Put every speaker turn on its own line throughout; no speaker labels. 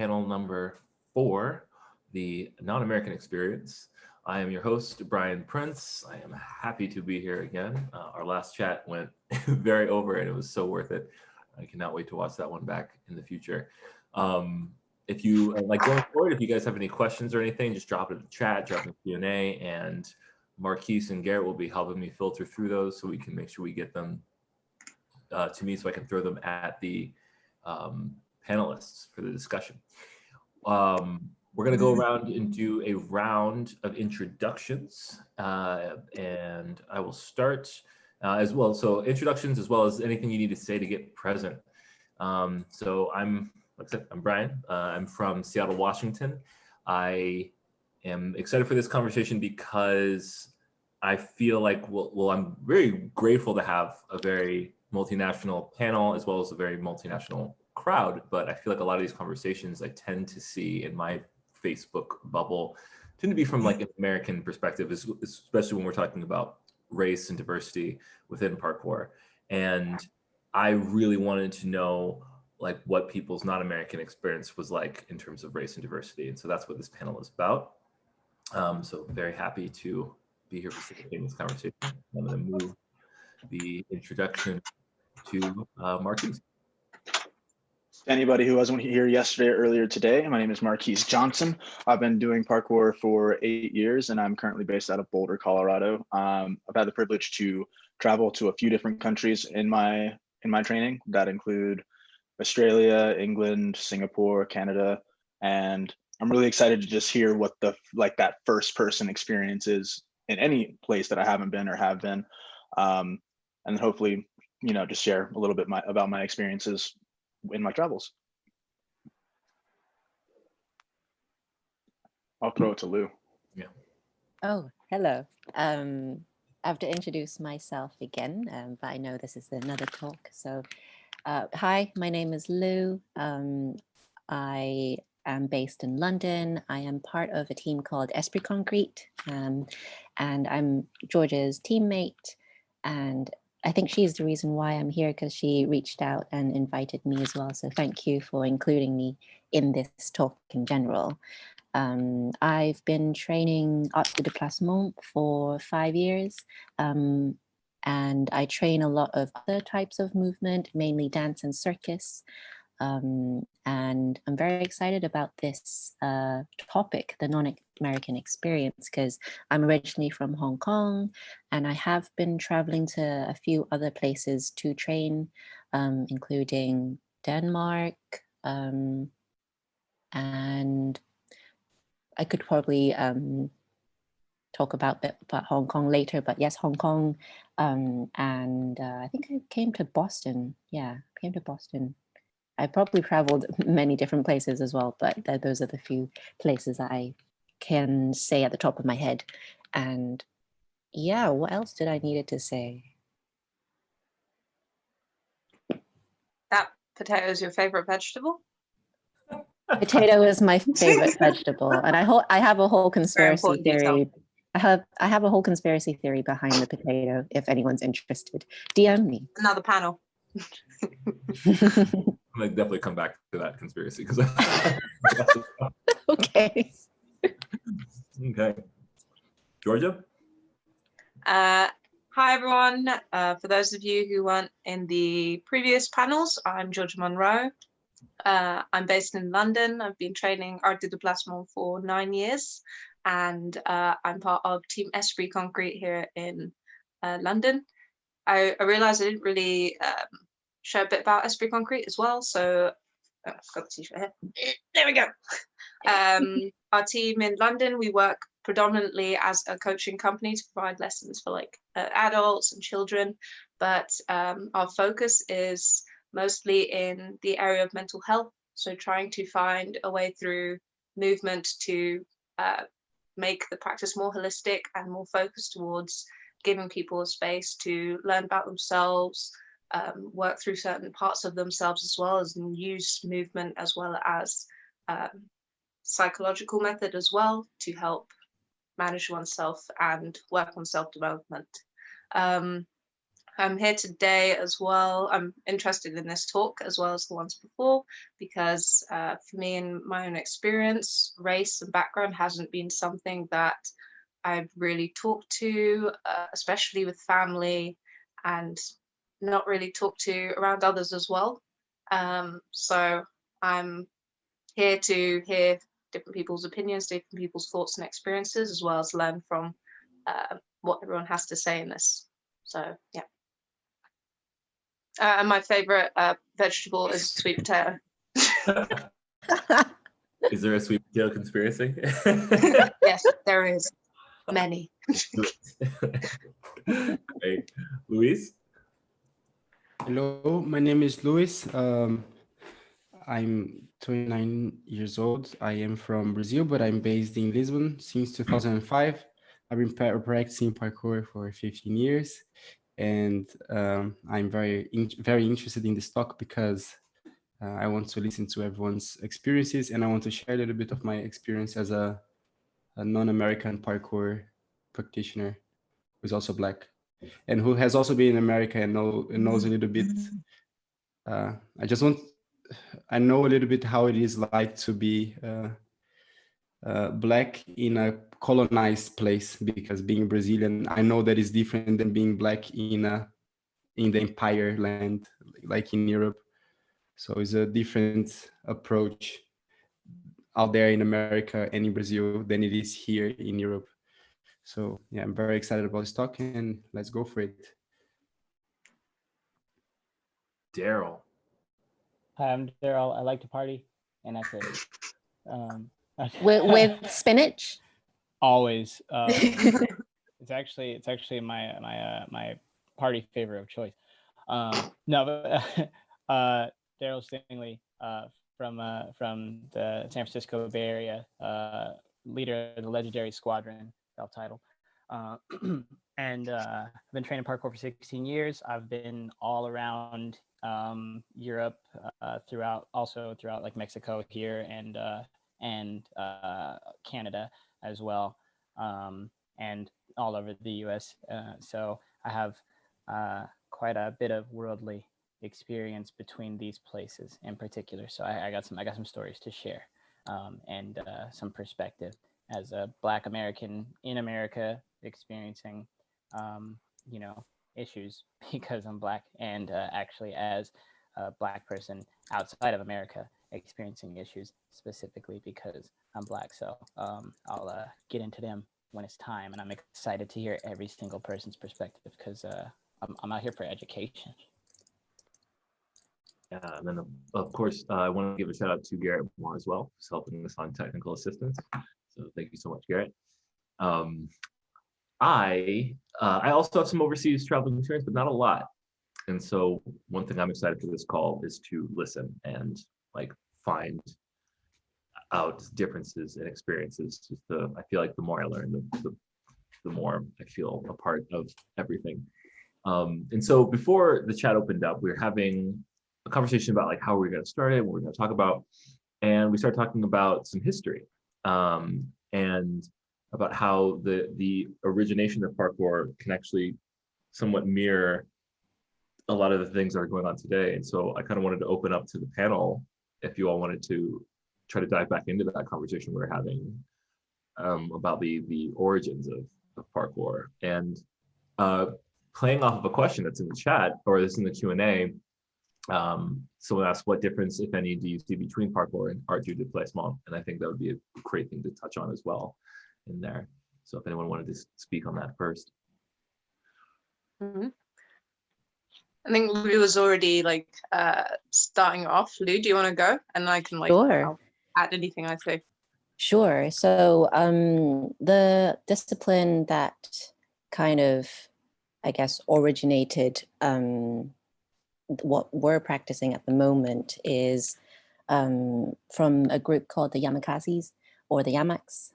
panel number 4, the non-American experience. I am your host, Brian Prince. I am happy to be here again. Our last chat went very over and it was so worth it. I cannot wait to watch that one back in the future. If you like going forward, if you guys have any questions or anything, just drop it in the chat, drop in the Q&A, and Marquise and Garrett will be helping me filter through those so we can make sure we get them to me so I can throw them at the panelists for the discussion. We're going to go around and do a round of introductions, and I will start as well. So introductions as well as anything you need to say to get present. So like I said, I'm Brian. I'm from Seattle, Washington. I am excited for this conversation because I feel like, well, I'm very grateful to have a very multinational panel as well as a very multinational crowd, but I feel like a lot of these conversations I tend to see in my Facebook bubble tend to be from like an American perspective, especially when we're talking about race and diversity within parkour. And I really wanted to know like what people's non-American experience was like in terms of race and diversity. And so that's what this panel is about. So very happy to be here facilitating this conversation. I'm going to move the introduction to Marquise.
Anybody who wasn't here yesterday or earlier today, my name is Marquise Johnson. I've been doing parkour for 8 years and I'm currently based out of Boulder, Colorado. I've had the privilege to travel to a few different countries in my training that include Australia, England, Singapore, Canada, and I'm really excited to just hear what that first person experience is in any place that I haven't been or have been, and hopefully, just share a little bit about my experiences in my travels. I'll throw it to Lou.
Yeah.
Oh, hello. I have to introduce myself again, but I know this is another talk. So, hi, my name is Lou. I am based in London. I am part of a team called Esprit Concrete, and I'm Georgia's teammate. And I think she's the reason why I'm here because she reached out and invited me as well. So thank you for including me in this talk in general. I've been training art de déplacement for 5 years. And I train a lot of other types of movement, mainly dance and circus. And I'm very excited about this topic, the non-American experience, because I'm originally from Hong Kong and I have been traveling to a few other places to train, including Denmark, and I could probably talk about Hong Kong later, but yes, Hong Kong, and I think I came to Boston. Yeah, I came to Boston. I probably traveled many different places as well, but those are the few places that I can say at the top of my head. And yeah, what else did I needed to say?
That potato is your favorite vegetable?
Potato is my favorite vegetable, and I have a whole conspiracy theory. I have a whole conspiracy theory behind the potato. If anyone's interested, DM me.
Another panel.
I'm gonna definitely come back to that conspiracy because
Okay.
Okay. Georgia?
Hi everyone. For those of you who weren't in the previous panels, I'm Georgia Monroe. I'm based in London. I've been training art de déplacement for 9 years, and I'm part of Team Esprit Concrete here in London. I realized I didn't really share a bit about Esprit Concrete as well, so I've got the t-shirt here. There we go. Our team in London, we work predominantly as a coaching company to provide lessons for like adults and children, but our focus is mostly in the area of mental health, so trying to find a way through movement to make the practice more holistic and more focused towards giving people a space to learn about themselves, work through certain parts of themselves as well as use movement as well as psychological method as well to help manage oneself and work on self-development. I'm here today as well. I'm interested in this talk as well as the ones before, because for me, in my own experience, race and background hasn't been something that I've really talked to, especially with family, and not really talked to around others as well. So I'm here to hear different people's opinions, different people's thoughts and experiences, as well as learn from what everyone has to say in this. So yeah. And my favorite vegetable is sweet potato.
Is there a sweet potato conspiracy?
Yes, there is many.
Great. Luis?
Hello, my name is Luis. I'm 29 years old. I am from Brazil, but I'm based in Lisbon since 2005. I've been practicing parkour for 15 years, and I'm very interested in this talk because I want to listen to everyone's experiences, and I want to share a little bit of my experience as a non-American parkour practitioner who's also Black and who has also been in America and knows a little bit. I know a little bit how it is like to be Black in a colonized place, because being Brazilian, I know that is different than being Black in the empire land, like in Europe. So it's a different approach out there in America and in Brazil than it is here in Europe. So yeah, I'm very excited about this talk, and let's go for it.
Daryl.
Hi, I'm Daryl. I like to party, and that's it.
With spinach?
Always. It's actually my party favorite of choice. No, but Daryl Stingley from the San Francisco Bay Area, leader of the legendary squadron, self-titled. And I've been training parkour for 16 years. I've been all around Europe, throughout like Mexico here and Canada as well, and all over the U.S. So I have quite a bit of worldly experience between these places in particular. So I got some stories to share, and some perspective as a Black American in America experiencing, issues because I'm Black, and actually as a Black person outside of America experiencing issues specifically because I'm Black. So I'll get into them when it's time, and I'm excited to hear every single person's perspective because I'm out here for education.
Yeah, and then of course, I want to give a shout out to Garrett Moore as well, who's helping us on technical assistance. So thank you so much, Garrett. I also have some overseas traveling experience, but not a lot. And so one thing I'm excited for this call is to listen and like find out differences in experiences. I feel like the more I learn, the more I feel a part of everything. And so before the chat opened up, we were having a conversation about like how we're going to start it, what we're going to talk about, and we started talking about some history, and about how the origination of parkour can actually somewhat mirror a lot of the things that are going on today. And so I kind of wanted to open up to the panel if you all wanted to try to dive back into that conversation we were having, about the origins of parkour. And playing off of a question that's in the chat, or this in the Q&A, someone asked, what difference, if any, do you see between parkour and art du déplacement? And I think that would be a great thing to touch on as well in there. So if anyone wanted to speak on that first.
Mm-hmm. I think Lou was already like starting off. Lou, do you want to go? And I can like
Sure.
add anything I say.
Sure. So the discipline that kind of, I guess, originated what we're practicing at the moment is from a group called the Yamakazes or the Yamaks.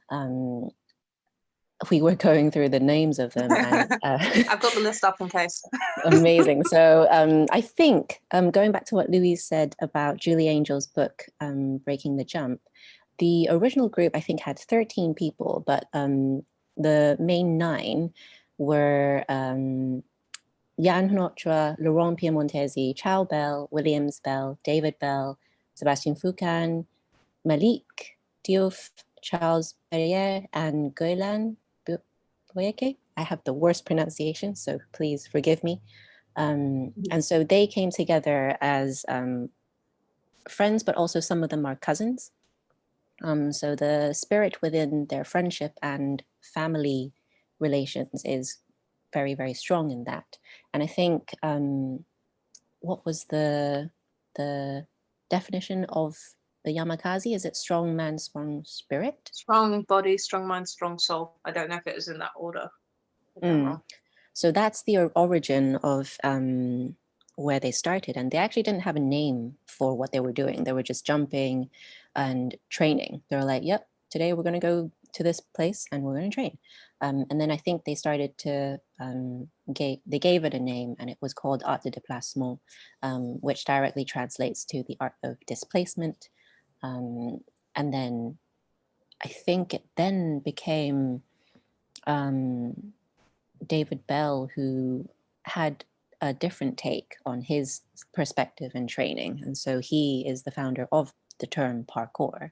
We were going through the names of them. And,
I've got the list up in case.
Amazing. So I think going back to what Louise said about Julie Angel's book, Breaking the Jump, the original group I think had 13 people, but the main 9 were Jan Hnotra, Laurent Piemontesi, Chow Bell, Williams Bell, David Bell, Sebastian Foucan, Malik Diouf, Charles Perrier, and Goylan Boyeke. I have the worst pronunciation, so please forgive me. And so they came together as friends, but also some of them are cousins. So the spirit within their friendship and family relations is very, very strong in that. And I think, what was the definition of the Yamakaze? Is it strong man, strong spirit?
Strong body, strong mind, strong soul. I don't know if it was in that order. Maybe I'm wrong.
So that's the origin of where they started. And they actually didn't have a name for what they were doing. They were just jumping and training. They were like, yep, today we're going to go to this place and we're going to train. And then I think they started to, they gave it a name, and it was called Art de Déplacement, which directly translates to the art of displacement. And then I think it then became David Bell, who had a different take on his perspective and training. And so he is the founder of the term parkour.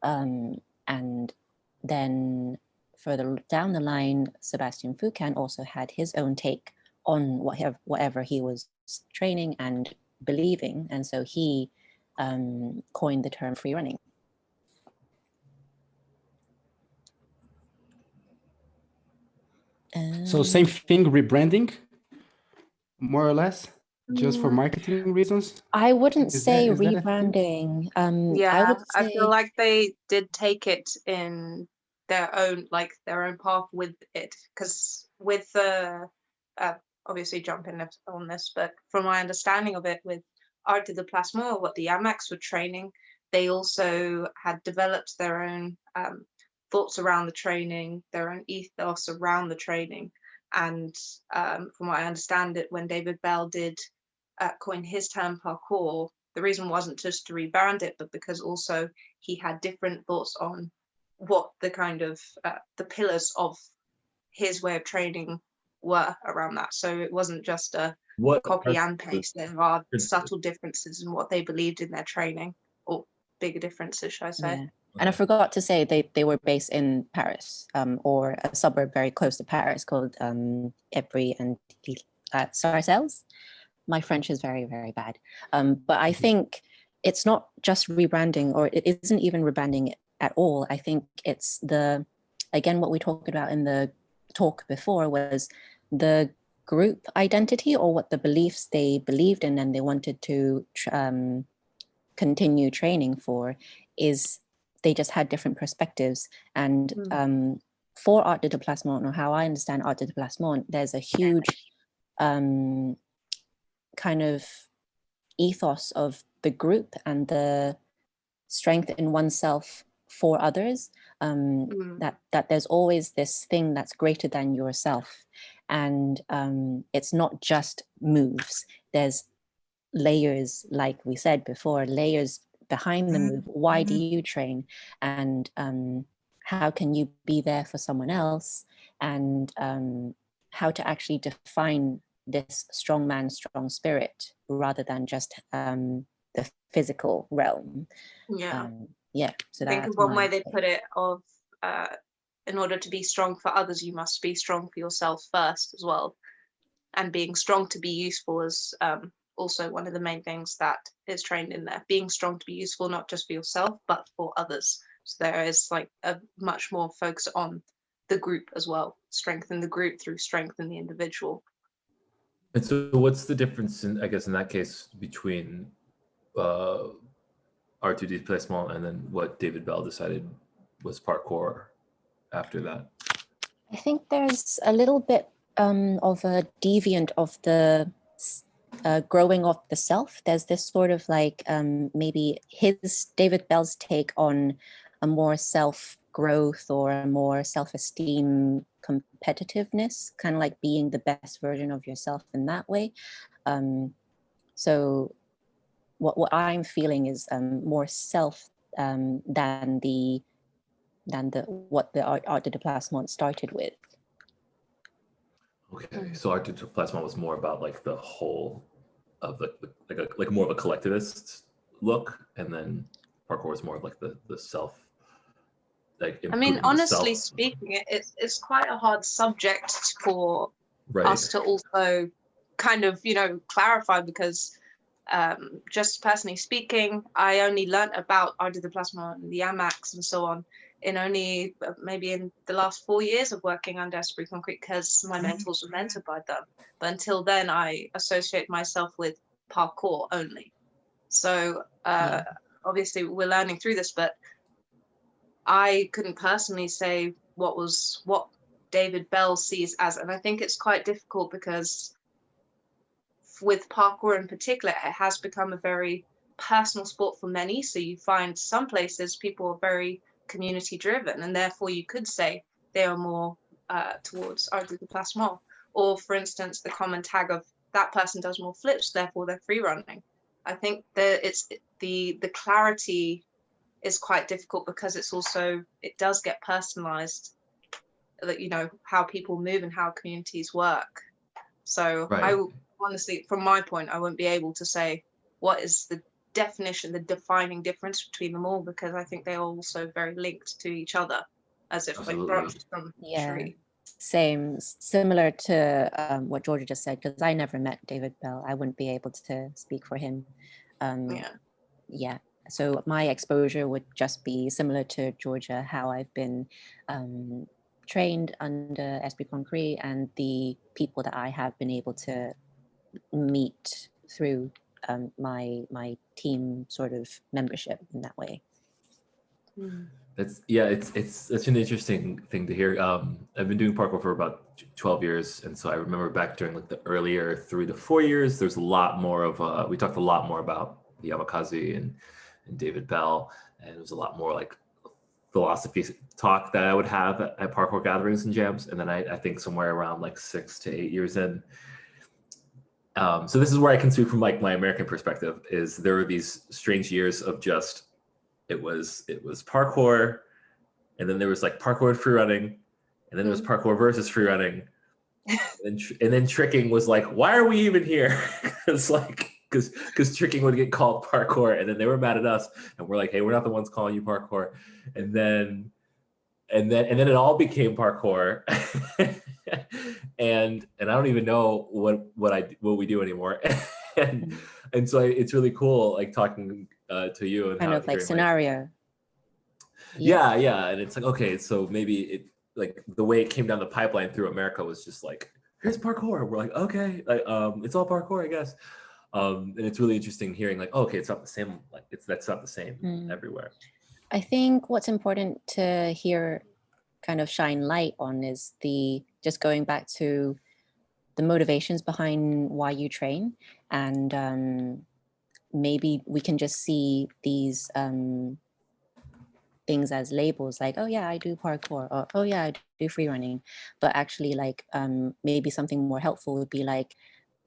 And then further down the line, Sebastian Foucan also had his own take on whatever he was training and believing. And so he coined the term free running.
So same thing, rebranding, more or less, just for marketing reasons?
I wouldn't say
is that a thing?
rebranding.
Yeah,
I
I feel like they did take it in their own path with it, because with the obviously jumping on this, but from my understanding of it, with Art de Déplacement, what the Yamaks were training, they also had developed their own thoughts around the training, their own ethos around the training. And from what I understand it, when David Bell did coin his term parkour, the reason wasn't just to rebrand it, but because also he had different thoughts on what the kind of the pillars of his way of training were around that. So it wasn't just a copy and paste. There are subtle differences in what they believed in their training, or bigger differences, should I say.
Yeah. And I forgot to say they were based in Paris, or a suburb very close to Paris called Évry and Sarcelles. My French is very, very bad. But I think it's not just rebranding, or it isn't even rebranding at all. I think it's again, what we talked about in the talk before was the group identity, or what the beliefs they believed in and they wanted to continue training for, is they just had different perspectives. And for Art de Déplacement, or how I understand Art de Déplacement, there's a huge kind of ethos of the group and the strength in oneself for others, that there's always this thing that's greater than yourself. And it's not just moves. There's layers, like we said before, layers behind the move. Why do you train? And how can you be there for someone else? And how to actually define this strong man, strong spirit, rather than just the physical realm. So
I think of one way they put it of in order to be strong for others, you must be strong for yourself first as well. And being strong to be useful is also one of the main things that is trained in there. Being strong to be useful, not just for yourself, but for others. So there is like a much more focus on the group as well. Strengthen the group through strengthen the individual.
And so what's the difference in, I guess, in that case, between Art de Déplacement and then what David Bell decided was parkour after that?
I think there's a little bit of a deviant of the growing of the self. There's this sort of like maybe David Bell's take on a more self-growth or a more self-esteem competitiveness, kind of like being the best version of yourself in that way. So what I'm feeling is more self than what the Art de Déplacement started with.
Okay, so Art de Déplacement was more about like the whole of like more of a collectivist look, and then parkour was more of like the self, like
I mean,
improving the
honestly
self.
speaking, it's quite a hard subject for
Right.
us to also kind of, clarify, because just personally speaking, I only learnt about art de déplacement and the AMAX and so on in only maybe in the last 4 years of working under Esprit Concrete, because my mentors were mentored by them. But until then, I associate myself with parkour only. So obviously we're learning through this, but I couldn't personally say what David Bell sees as, and I think it's quite difficult because with parkour in particular, it has become a very personal sport for many. So you find some places people are very community driven, and therefore you could say they are more towards art de déplacement. Or for instance, the common tag of that person does more flips, therefore they're free running. I think that it's the clarity is quite difficult because it does get personalized, that how people move and how communities work. So
Right.
honestly, from my point, I wouldn't be able to say what is the definition, the defining difference between them all, because I think they are also very linked to each other, as if like branches from a tree.
Same, similar to what Georgia just said, because I never met David Bell. I wouldn't be able to speak for him. Yeah. So my exposure would just be similar to Georgia, how I've been trained under Esprit Concrete and the people that I have been able to meet through my team sort of membership in that way.
It's such an interesting thing to hear. I've been doing parkour for about 12 years, and so I remember back during like the earlier 3 to 4 years, there's a lot more of we talked a lot more about the Yamakasi and David Bell, and it was a lot more like philosophy talk that I would have at parkour gatherings and jams. And then I think somewhere around like 6 to 8 years in, so this is where I can speak from like my American perspective, is there were these strange years of just it was parkour, and then there was like parkour and free running, and then there was parkour versus free running, and then tricking was like, why are we even here? It's like because tricking would get called parkour, and then they were mad at us, and we're like, hey, we're not the ones calling you parkour, and then it all became parkour. and I don't even know what we do anymore. and so it's really cool like talking to you and
kind of like scenario.
Yeah, and it's like, okay, so maybe it like the way it came down the pipeline through America was just like, here's parkour. We're like, okay, like it's all parkour, I guess. And it's really interesting hearing like, oh, okay, it's not the same, like that's not the same everywhere.
I think what's important to hear kind of shine light on is just going back to the motivations behind why you train, and maybe we can just see these things as labels, like, oh yeah, I do parkour, or oh yeah, I do free running. But actually, like maybe something more helpful would be like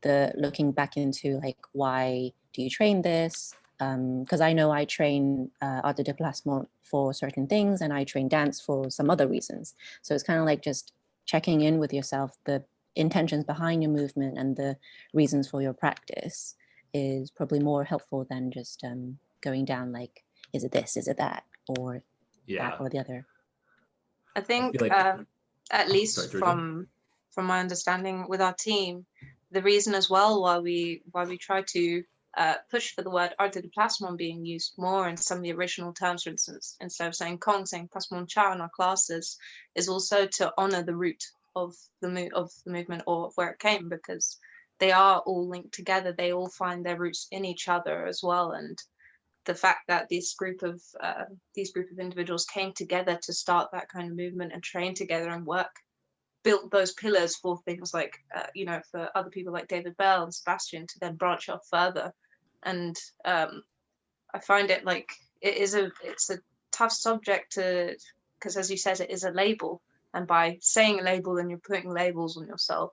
looking back into like, why do you train this? Because I know I train art de déplacement for certain things, and I train dance for some other reasons. So it's kind of like just checking in with yourself, the intentions behind your movement and the reasons for your practice is probably more helpful than just going down like, is it this, is it that, or that or the other.
I think at least from my understanding with our team, the reason as well why we try to push for the word art de déplacement being used more in some of the original terms, for instance, instead of saying Kong, saying placement cha in our classes, is also to honor the root of the movement or of where it came, because they are all linked together. They all find their roots in each other as well. And the fact that this group of individuals came together to start that kind of movement and train together and built those pillars for things like, for other people like David Bell and Sebastian to then branch off further. And I find it like it's a tough subject because as you said, it is a label, and by saying a label, then you're putting labels on yourself.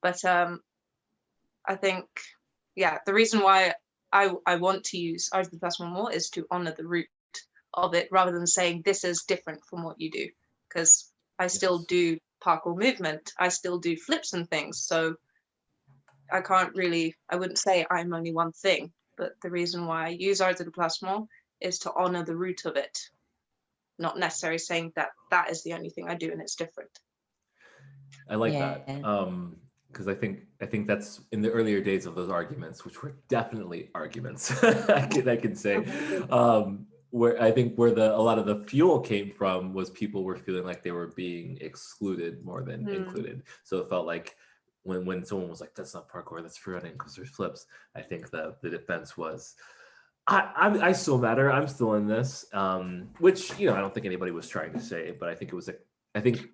But I think, the reason why I want to use art de déplacement more is to honor the root of it, rather than saying this is different from what you do, because I still do parkour movement. I still do flips and things. So I wouldn't say I'm only one thing, but the reason why I use art de déplacement is to honor the root of it, not necessarily saying that that is the only thing I do and it's different.
I like that. Because I think that's in the earlier days of those arguments, which were definitely arguments, I can say, where I think where a lot of the fuel came from was people were feeling like they were being excluded more than included. So it felt like when someone was like, "That's not parkour, that's free running because there's flips," I think the defense was, I still matter. I'm still in this, which I don't think anybody was trying to say, but I think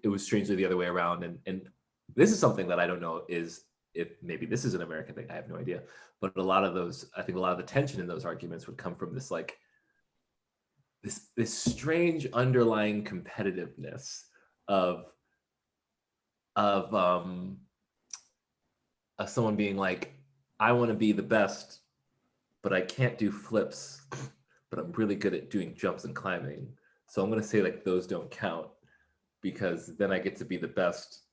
it was strangely the other way around, and this is something that I don't know if maybe this is an American thing. I have no idea. But a lot of the tension in those arguments would come from this like this strange underlying competitiveness of someone being like, I want to be the best, but I can't do flips, but I'm really good at doing jumps and climbing. So I'm going to say like those don't count because then I get to be the best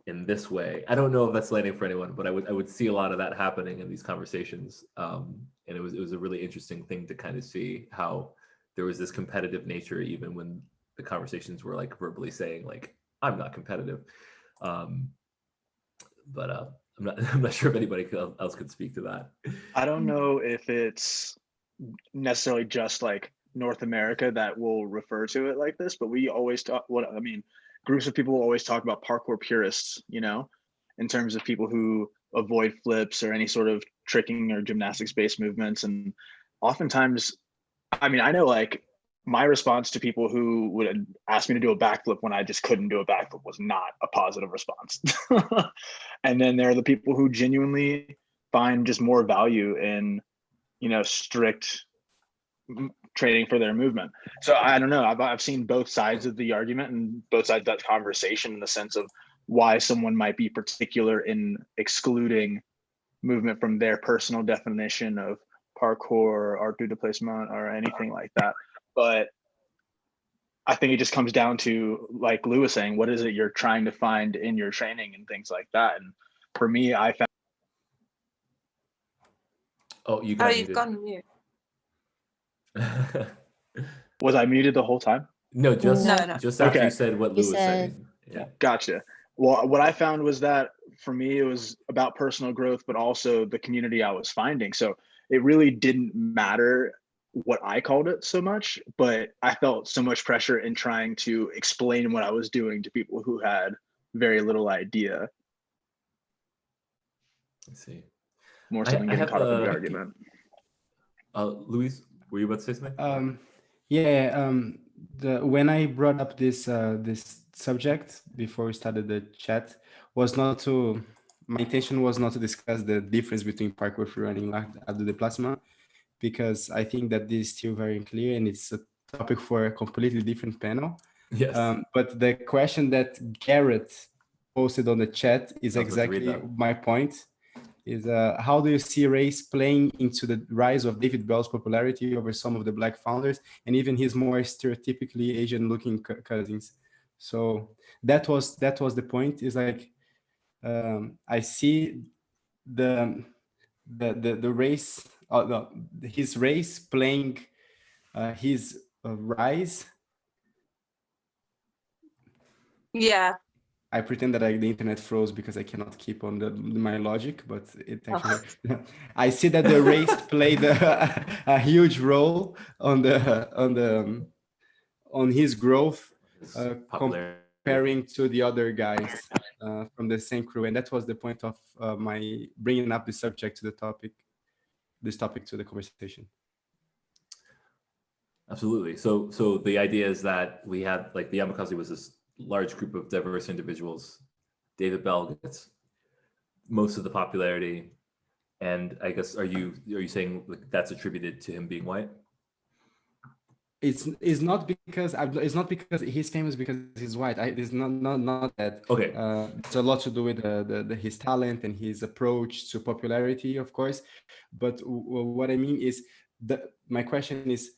in this way. I don't know if that's landing for anyone, but I would see a lot of that happening in these conversations. And it was a really interesting thing to kind of see how there was this competitive nature, even when the conversations were like verbally saying like, I'm not competitive. But I'm not sure if anybody else could speak to that.
I don't know if it's necessarily just like North America that will refer to it like this, but we always talk, groups of people will always talk about parkour purists, in terms of people who avoid flips or any sort of tricking or gymnastics based movements. And oftentimes, I know like my response to people who would ask me to do a backflip when I just couldn't do a backflip was not a positive response. And then there are the people who genuinely find just more value in, strict training for their movement. So I don't know. I've seen both sides of the argument and both sides of that conversation in the sense of why someone might be particular in excluding movement from their personal definition of parkour, art du déplacement, or anything like that. But I think it just comes down to, like Lou was saying, what is it you're trying to find in your training and things like that. And for me, I found.
Oh, you've
gone mute.
Was I muted the whole time?
No, just after
Okay.
You said what Lou was saying. Yeah.
Gotcha. Well, what I found was that for me, it was about personal growth, but also the community I was finding. So it really didn't matter what I called it so much, but I felt so much pressure in trying to explain what I was doing to people who had very little idea.
I see.
More so than getting caught up in the argument.
Luis, were you about to say something?
When I brought up this subject before we started the chat, my intention was not to discuss the difference between parkour, free running, art du déplacement, because I think that this is still very unclear and it's a topic for a completely different panel.
Yes.
But the question that Garrett posted on the chat is exactly my point. Is how do you see race playing into the rise of David Bell's popularity over some of the Black founders and even his more stereotypically Asian-looking cousins? So that was the point. Is like I see the race, his race playing his rise.
Yeah.
I pretend that the internet froze because I cannot keep on my logic, but it actually. I see that the race played a huge role on his growth, comparing to the other guys from the same crew, and that was the point of my bringing up the subject to this topic to the conversation.
Absolutely. So the idea is that we had like the Yamakasi was this large group of diverse individuals. David Bell gets most of the popularity, and I guess are you saying like that's attributed to him being white?
It's not because he's famous because he's white. It's not that.
Okay.
It's a lot to do with his talent and his approach to popularity, of course. But what I mean is my question is,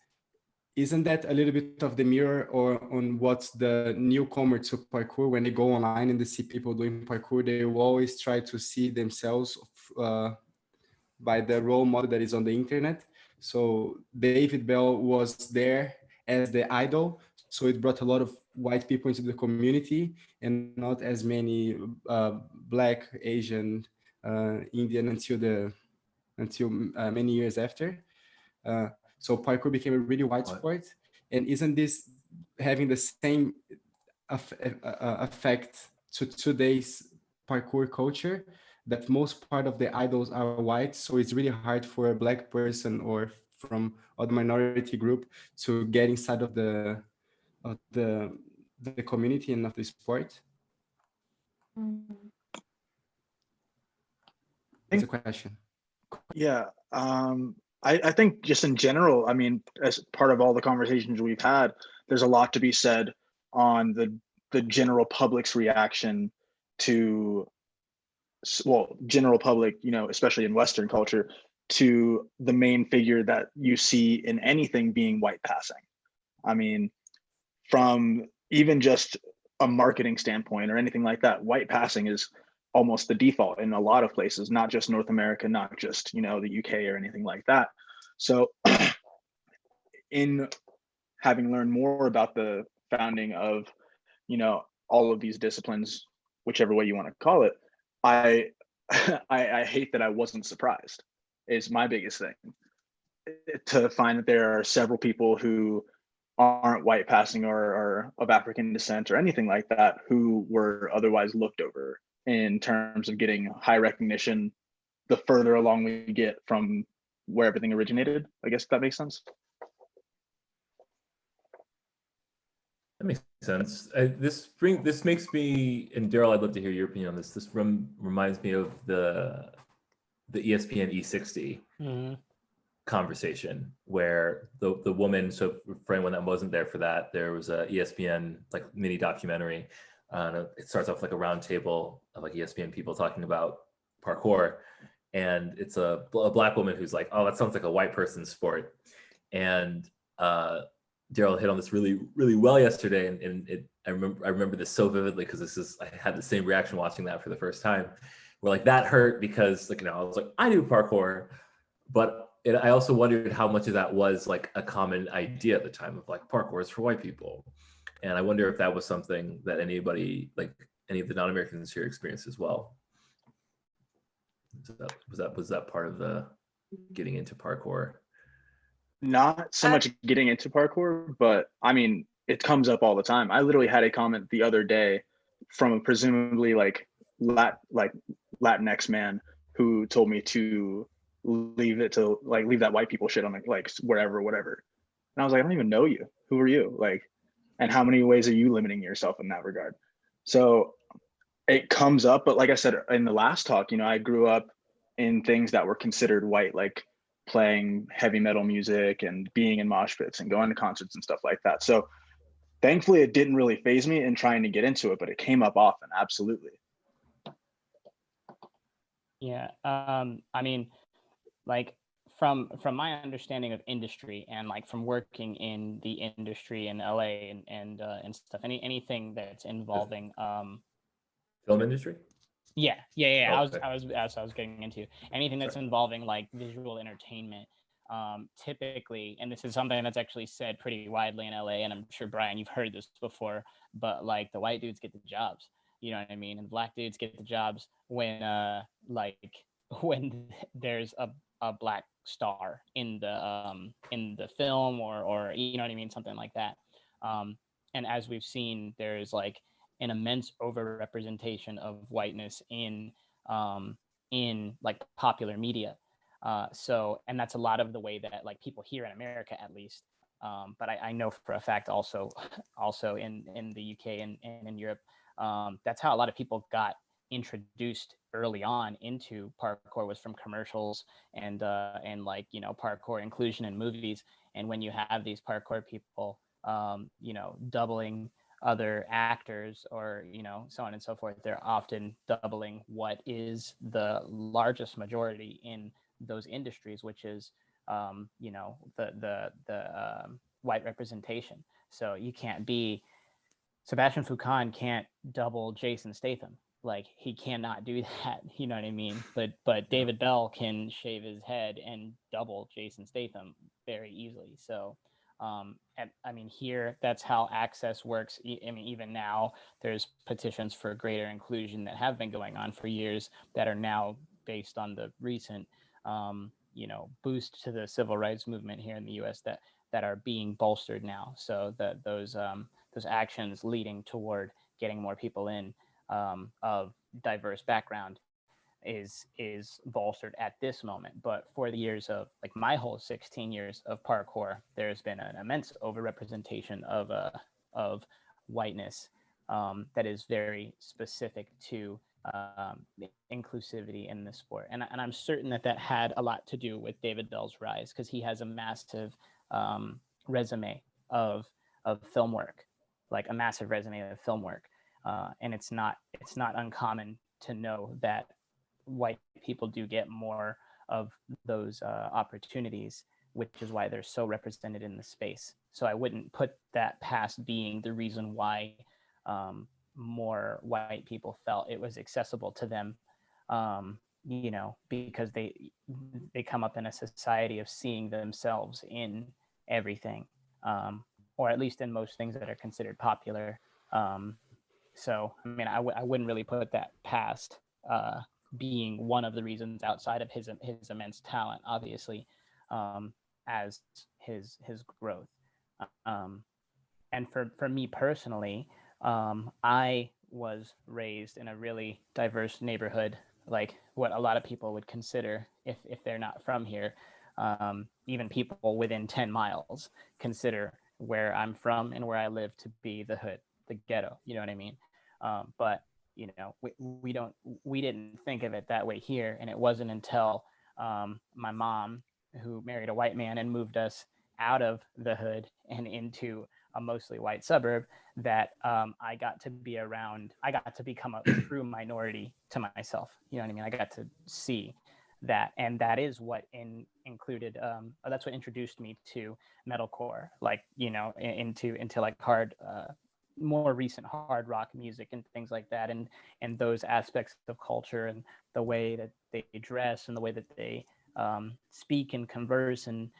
isn't that a little bit of the mirror or on what's the newcomer to parkour? When they go online and they see people doing parkour, they will always try to see themselves by the role model that is on the internet. So David Bell was there as the idol, so it brought a lot of white people into the community and not as many Black, Asian, Indian until many years after. So parkour became a really white sport. And isn't this having the same effect to today's parkour culture, that most part of the idols are white, so it's really hard for a Black person or from other minority group to get inside of of the the community and of the sport? That's a question.
Yeah. I think just in general, I mean, as part of all the conversations we've had, there's a lot to be said on the general public's reaction to, well, general public, you know, especially in Western culture, to the main figure that you see in anything being white passing. I mean, from even just a marketing standpoint or anything like that, white passing is almost the default in a lot of places, not just North America, not just, you know, the UK or anything like that. So in having learned more about the founding of, you know, all of these disciplines, whichever way you want to call it, I I hate that I wasn't surprised is my biggest thing, to find that there are several people who aren't white passing or of African descent or anything like that who were otherwise looked over in terms of getting high recognition the further along we get from where everything originated. I guess that makes sense.
That makes sense. This makes me, and Daryl, I'd love to hear your opinion on this. This reminds me of the ESPN E60 conversation, where the woman. So for anyone that wasn't there for that, there was a ESPN like mini documentary. It starts off like a round table of like ESPN people talking about parkour, and it's a Black woman who's like, "Oh, that sounds like a white person's sport," and Daryl hit on this really, really well yesterday, and I remember this so vividly because I had the same reaction watching that for the first time. Where like that hurt because like, you know, I was like, I do parkour, but I also wondered how much of that was like a common idea at the time of like parkour is for white people, and I wonder if that was something that anybody, like any of the non-Americans here, experienced as well. Was that part of the getting into parkour?
Not so much getting into parkour, but I mean, it comes up all the time. I literally had a comment the other day from a presumably like Latinx man who told me to leave that white people shit on like wherever, whatever. And I was like, I don't even know you. Who are you? Like, and how many ways are you limiting yourself in that regard? So it comes up, but like I said in the last talk, you know, I grew up in things that were considered white, like playing heavy metal music and being in mosh pits and going to concerts and stuff like that. So thankfully it didn't really phase me in trying to get into it, but it came up often. Absolutely.
Yeah. I mean, like from my understanding of industry and like from working in the industry in LA and stuff, anything that's involving
film industry.
Yeah.
Oh,
I was getting into anything that's involving like visual entertainment. Typically, and this is something that's actually said pretty widely in LA, and I'm sure Brian, you've heard this before, but like the white dudes get the jobs, you know what I mean, and Black dudes get the jobs when when there's a Black star in the film or you know what I mean, something like that. And as we've seen, there's like an immense overrepresentation of whiteness in like popular media. So, and that's a lot of the way that like people here in America, at least. But I know for a fact also in the UK and in Europe, that's how a lot of people got introduced early on into parkour, was from commercials and like, you know, parkour inclusion in movies. And when you have these parkour people, you know, doubling other actors or, you know, so on and so forth, they're often doubling what is the largest majority in those industries, which is you know, white representation. So you can't be Sebastian Foucan can't double Jason Statham. Like he cannot do that. You know what I mean? But David Bell can shave his head and double Jason Statham very easily. So and I mean, here that's how access works. I mean, even now there's petitions for greater inclusion that have been going on for years that are now based on the recent boost to the civil rights movement here in the U.S. that are being bolstered now. So that those actions leading toward getting more people in of diverse background is bolstered at this moment. But for the years of like my whole 16 years of parkour, there's been an immense overrepresentation of whiteness that is very specific to inclusivity in the sport. And I'm certain that had a lot to do with David Bell's rise, because he has a massive resume of film work, like a massive resume of film work. And it's not uncommon to know that white people do get more of those opportunities, which is why they're so represented in the space. So I wouldn't put that past being the reason why more white people felt it was accessible to them, because they come up in a society of seeing themselves in everything, or at least in most things that are considered popular. So, I mean, I wouldn't really put that past being one of the reasons, outside of his immense talent, obviously, as his growth. And for me personally, I was raised in a really diverse neighborhood, like what a lot of people would consider, if they're not from here, even people within 10 miles consider where I'm from and where I live to be the hood, the ghetto, you know what I mean? But we didn't think of it that way here. And it wasn't until my mom, who married a white man and moved us out of the hood and into a mostly white suburb, that I got to become a true minority to myself. You know what I mean? I got to see that. And that is what included, that's what introduced me to metalcore, like, into like hard, more recent hard rock music and things like that, and those aspects of culture, and the way that they dress, and the way that they speak and converse and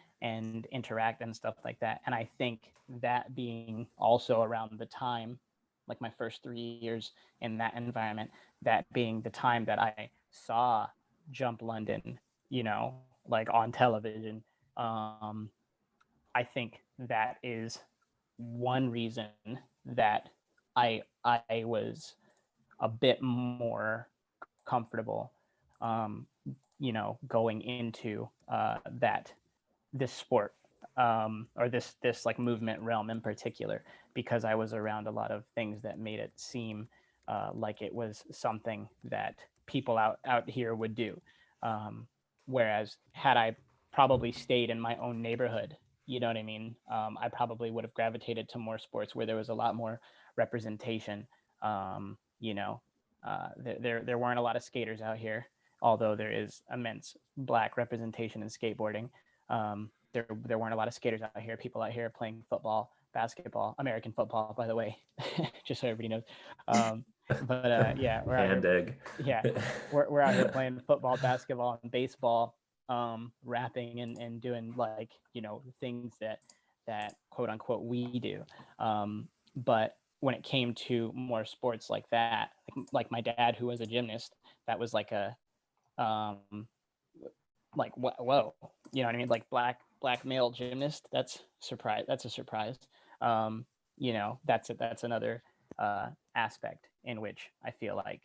interact and stuff like that. And I think that being also around the time, like my first 3 years in that environment, that being the time that I saw Jump London, like on television, I think that is one reason that I was a bit more comfortable, going into this sport, or this like movement realm in particular, because I was around a lot of things that made it seem like it was something that people out here would do. Whereas had I probably stayed in my own neighborhood, you know what I mean? I probably would have gravitated to more sports where there was a lot more representation. There weren't a lot of skaters out here, although there is immense Black representation in skateboarding. There weren't a lot of skaters out here, people out here playing football, basketball, American football, by the way, just so everybody knows. Yeah, we're out here. Yeah, we're out here playing football, basketball, and baseball, rapping and doing like things that quote unquote we do. But when it came to more sports like that, like my dad, who was a gymnast, that was like a like whoa, you know what I mean? Like black male gymnast. That's a surprise. That's another aspect in which I feel like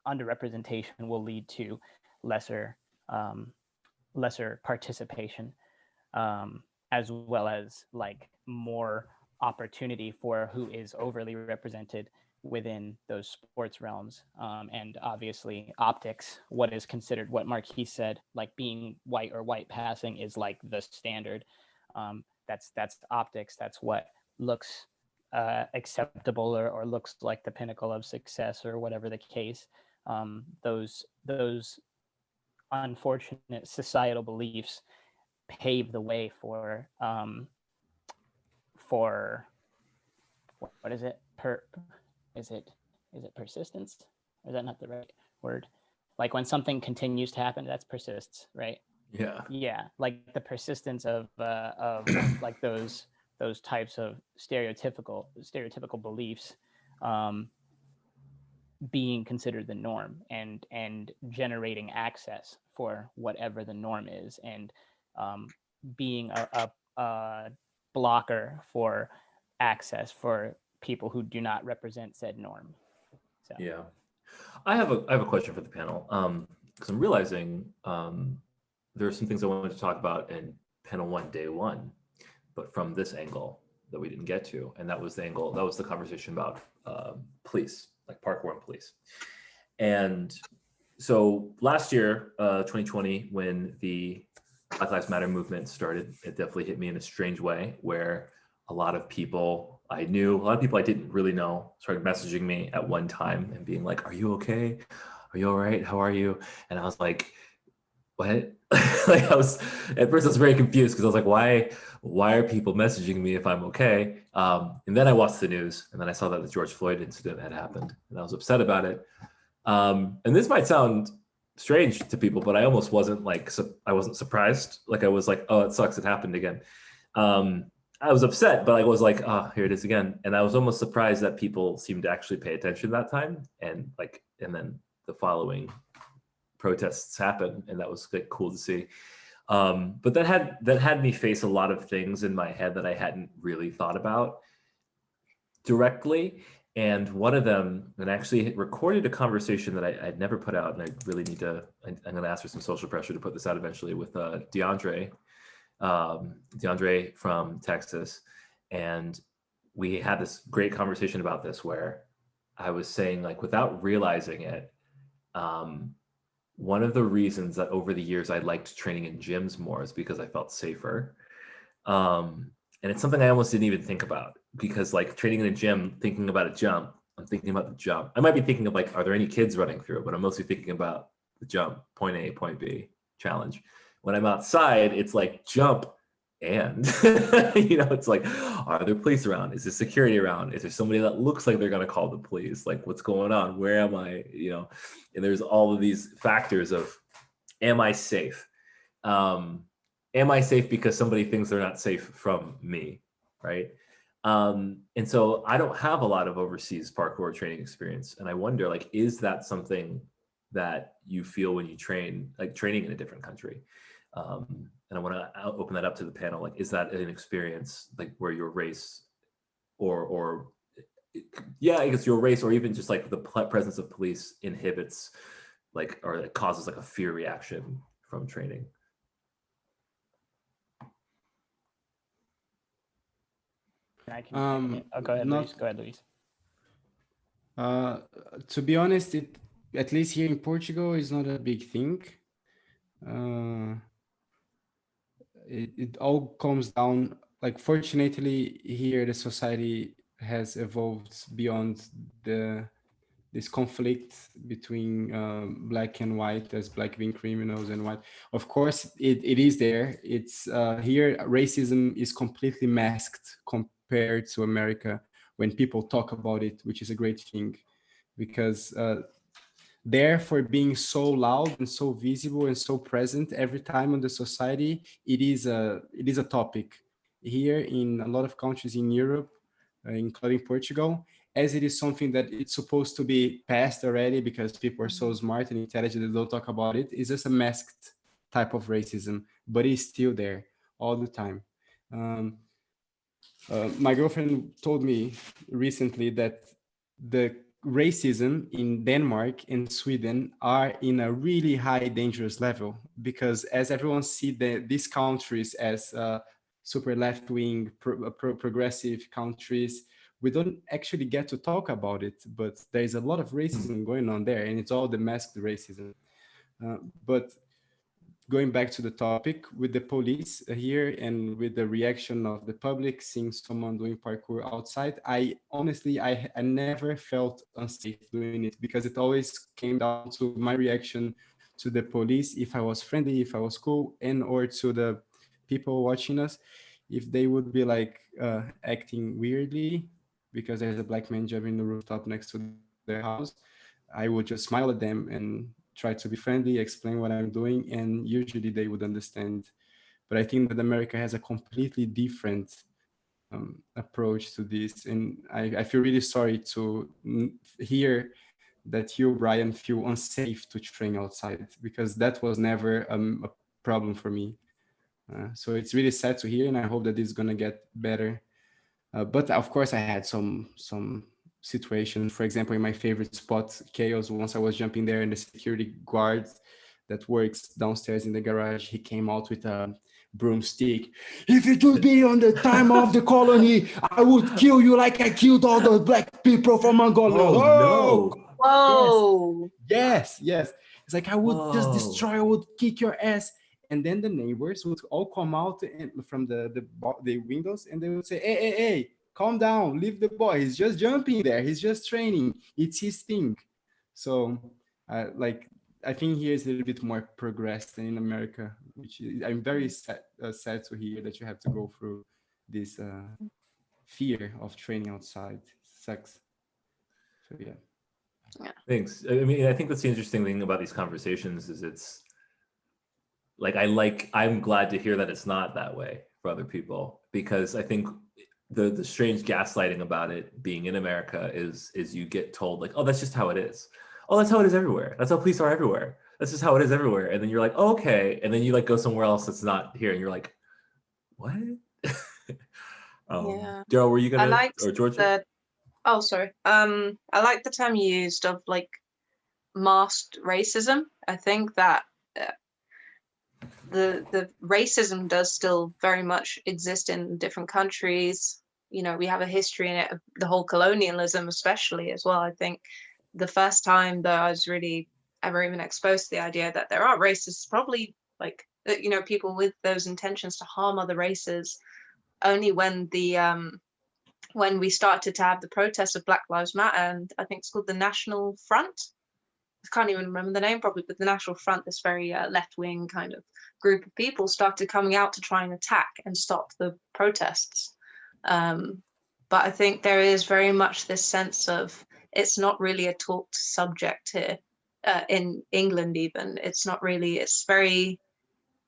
underrepresentation will lead to lesser participation, as well as like more opportunity for who is overly represented within those sports realms. And obviously optics, what is considered, what Marquise said, like being white or white passing is like the standard. That's optics. That's what looks acceptable or looks like the pinnacle of success, or whatever the case. Those unfortunate societal beliefs pave the way for for what is it? Is it persistence? Or is that not the right word? Like when something continues to happen, that's persists, right?
Yeah.
Yeah, like the persistence of like those types of stereotypical beliefs being considered the norm, and generating access for whatever the norm is, and being a blocker for access for people who do not represent said norm. So
Yeah. I have a question for the panel. Because I'm realizing there are some things I wanted to talk about in panel 1, day 1, but from this angle that we didn't get to. And that was the conversation about police, like parkour and police. And so last year, 2020, when the Black Lives Matter movement started, it definitely hit me in a strange way, where a lot of people I knew, a lot of people I didn't really know, started messaging me at one time and being like, "Are you okay? Are you all right? How are you?" And I was like, "What?" Like at first I was very confused, because I was like, why are people messaging me if I'm okay? And then I watched the news, and then I saw that the George Floyd incident had happened, and I was upset about it. And this might sound strange to people, but I almost wasn't I wasn't surprised. Like I was like, "Oh, it sucks, it happened again." I was upset, but I was like, "Oh, here it is again." And I was almost surprised that people seemed to actually pay attention that time. And then the following protests happened, and that was cool to see. But that had me face a lot of things in my head that I hadn't really thought about directly. And one of them, and I actually recorded a conversation that I'd never put out, and I really need to, I'm going to ask for some social pressure to put this out eventually, with DeAndre from Texas. And we had this great conversation about this, where I was saying, like, without realizing it, one of the reasons that over the years I liked training in gyms more is because I felt safer. And it's something I almost didn't even think about, because like training in a gym, thinking about a jump, I'm thinking about the jump. I might be thinking of like, are there any kids running through it? But I'm mostly thinking about the jump, point A, point B challenge. When I'm outside, it's like jump and, it's like, are there police around? Is there security around? Is there somebody that looks like they're going to call the police? Like, what's going on? Where am I? And there's all of these factors of, am I safe? Am I safe because somebody thinks they're not safe from me, right? And so I don't have a lot of overseas parkour training experience. And I wonder, like, is that something that you feel when you train, like training in a different country? And I want to open that up to the panel. Like, is that an experience like where your race or I guess your race, or even just like the presence of police inhibits, like, or it causes like a fear reaction from training?
Go ahead, Luis. Go ahead, Luis.
To be honest, at least here in Portugal, is not a big thing. It all comes down, like, fortunately here the society has evolved beyond this conflict between black and white, as black being criminals and white. Of course, it is there. It's here racism is completely masked compared to America when people talk about it, which is a great thing, because therefore being so loud and so visible and so present every time on the society, it is a topic here in a lot of countries in Europe, including Portugal, as it is something that it's supposed to be passed already, because people are so smart and intelligent they don't talk about it. It's just a masked type of racism, but it's still there all the time. My girlfriend told me recently that the racism in Denmark and Sweden are in a really high dangerous level, because as everyone see these countries as super left-wing progressive countries, we don't actually get to talk about it, but there's a lot of racism going on there, and it's all the masked racism. But going back to the topic, with the police here and with the reaction of the public seeing someone doing parkour outside, I honestly never felt unsafe doing it, because it always came down to my reaction to the police, if I was friendly, if I was cool, and or to the people watching us. if they would be like acting weirdly because there's a black man jumping the rooftop next to their house, I would just smile at them and try to be friendly, explain what I'm doing, and usually they would understand. But I think that America has a completely different approach to this, and I feel really sorry to hear that you, Brian, feel unsafe to train outside, because that was never a problem for me. So it's really sad to hear, and I hope that it's gonna get better. But of course, I had some situations. For example, in my favorite spot, Chaos, once I was jumping there, and the security guard that works downstairs in the garage, he came out with a broomstick. If it would be on the time of the colony, I would kill you like I killed all the black people from Angola.
Oh, no.
Whoa.
Yes. It's like I would just
Whoa.
destroy, I would kick your ass. And then the neighbors would all come out from the windows, and they would say, hey, calm down, leave the boy. He's just jumping there. He's just training. It's his thing. So, like, I think here is a little bit more progressed than in America, which is, I'm very sad to hear that you have to go through this fear of training outside. Sucks. So, yeah.
Thanks. I mean, I think that's the interesting thing about these conversations is it's like, I'm glad to hear that it's not that way for other people, because I think the strange gaslighting about it being in America is you get told like, oh, that's just how it is. Oh, that's how it is everywhere. That's how police are everywhere. That's just how it is everywhere. And then you're like, oh, okay. And then you like go somewhere else that's not here, and you're like, what?
Yeah.
Daryl, were you gonna,
I liked
or Georgia?
Oh, sorry. I like the term you used of like masked racism. I think that the racism does still very much exist in different countries. You know, we have a history in it, the whole colonialism especially as well. I think the first time that I was really ever even exposed to the idea that there are racists, probably like, you know, people with those intentions to harm other races, only when when we started to have the protests of Black Lives Matter, and I think it's called the National Front. I can't even remember the name probably, but the National Front, this very left-wing kind of group of people started coming out to try and attack and stop the protests. But I think there is very much this sense of it's not really a talked subject here in England even. It's not really, it's very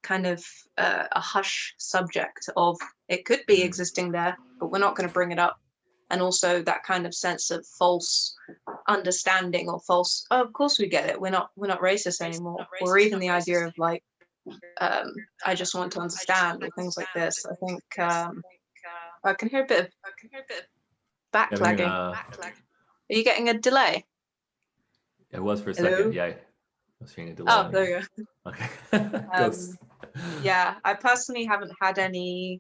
kind of a hush subject of it could be existing there, but we're not going to bring it up. And also that kind of sense of false understanding or false, oh, of course we get it, we're not racist anymore, or even the idea of like I just want to understand, or things like this. I think I can hear a bit of backlagging. Are you getting a delay?
It was for a
Hello?
second. Yeah, I was hearing a delay.
Oh, there you go.
Okay.
Yeah, I personally haven't had any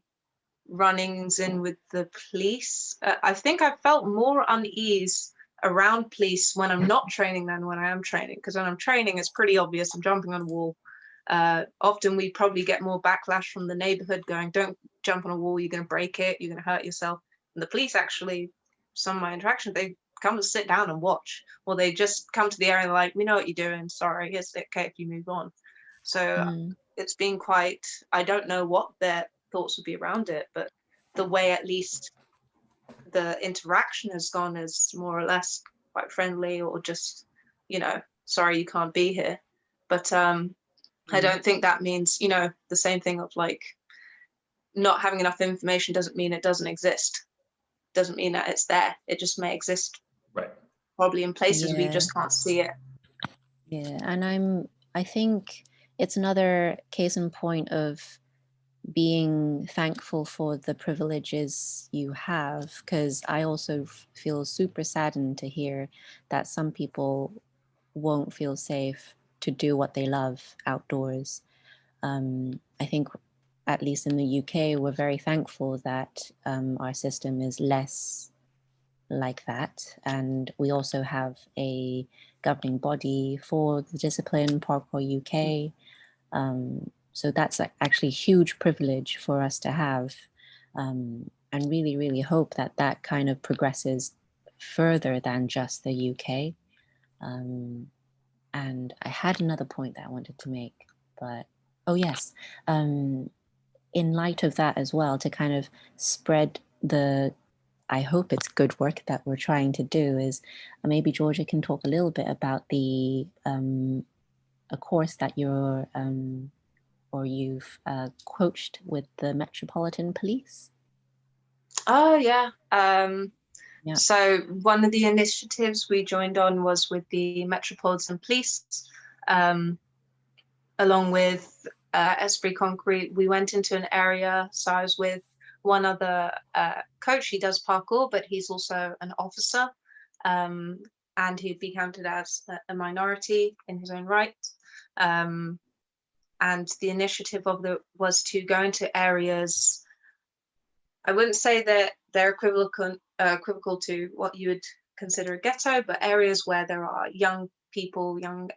run-ins in with the police. I think I felt more unease around police when I'm not training than when I am training, because when I'm training it's pretty obvious I'm jumping on a wall. Often we probably get more backlash from the neighborhood going, don't jump on a wall, you're going to break it, you're going to hurt yourself. And the police actually, some of my interactions, they come to sit down and watch, or they just come to the area and like, we know what you're doing, sorry, it's okay if you move on. So it's been quite, I don't know what their thoughts would be around it, but the way at least the interaction has gone is more or less quite friendly, or just, you know, sorry you can't be here. But I don't think that means, you know, the same thing of like not having enough information doesn't mean it doesn't exist, doesn't mean that it's there, it just may exist probably in places we just can't see it.
And I think it's another case in point of being thankful for the privileges you have, because I also feel super saddened to hear that some people won't feel safe to do what they love outdoors. I think at least in the UK, we're very thankful that our system is less like that. And we also have a governing body for the discipline, Parkour UK. So that's actually a huge privilege for us to have, and really, really hope that that kind of progresses further than just the UK. And I had another point that I wanted to make, but, oh yes, in light of that as well, to kind of spread the, I hope it's good work that we're trying to do, is maybe Georgia can talk a little bit about the a course that you're or you've coached with the Metropolitan Police.
Oh yeah.
Yeah.
So one of the initiatives we joined on was with the Metropolitan Police, along with Esprit Concrete. We went into an area, so I was with one other coach. He does parkour, but he's also an officer, and he'd be counted as a minority in his own right. And the initiative was to go into areas, I wouldn't say that they're equivocal to what you would consider a ghetto, but areas where there are young people, young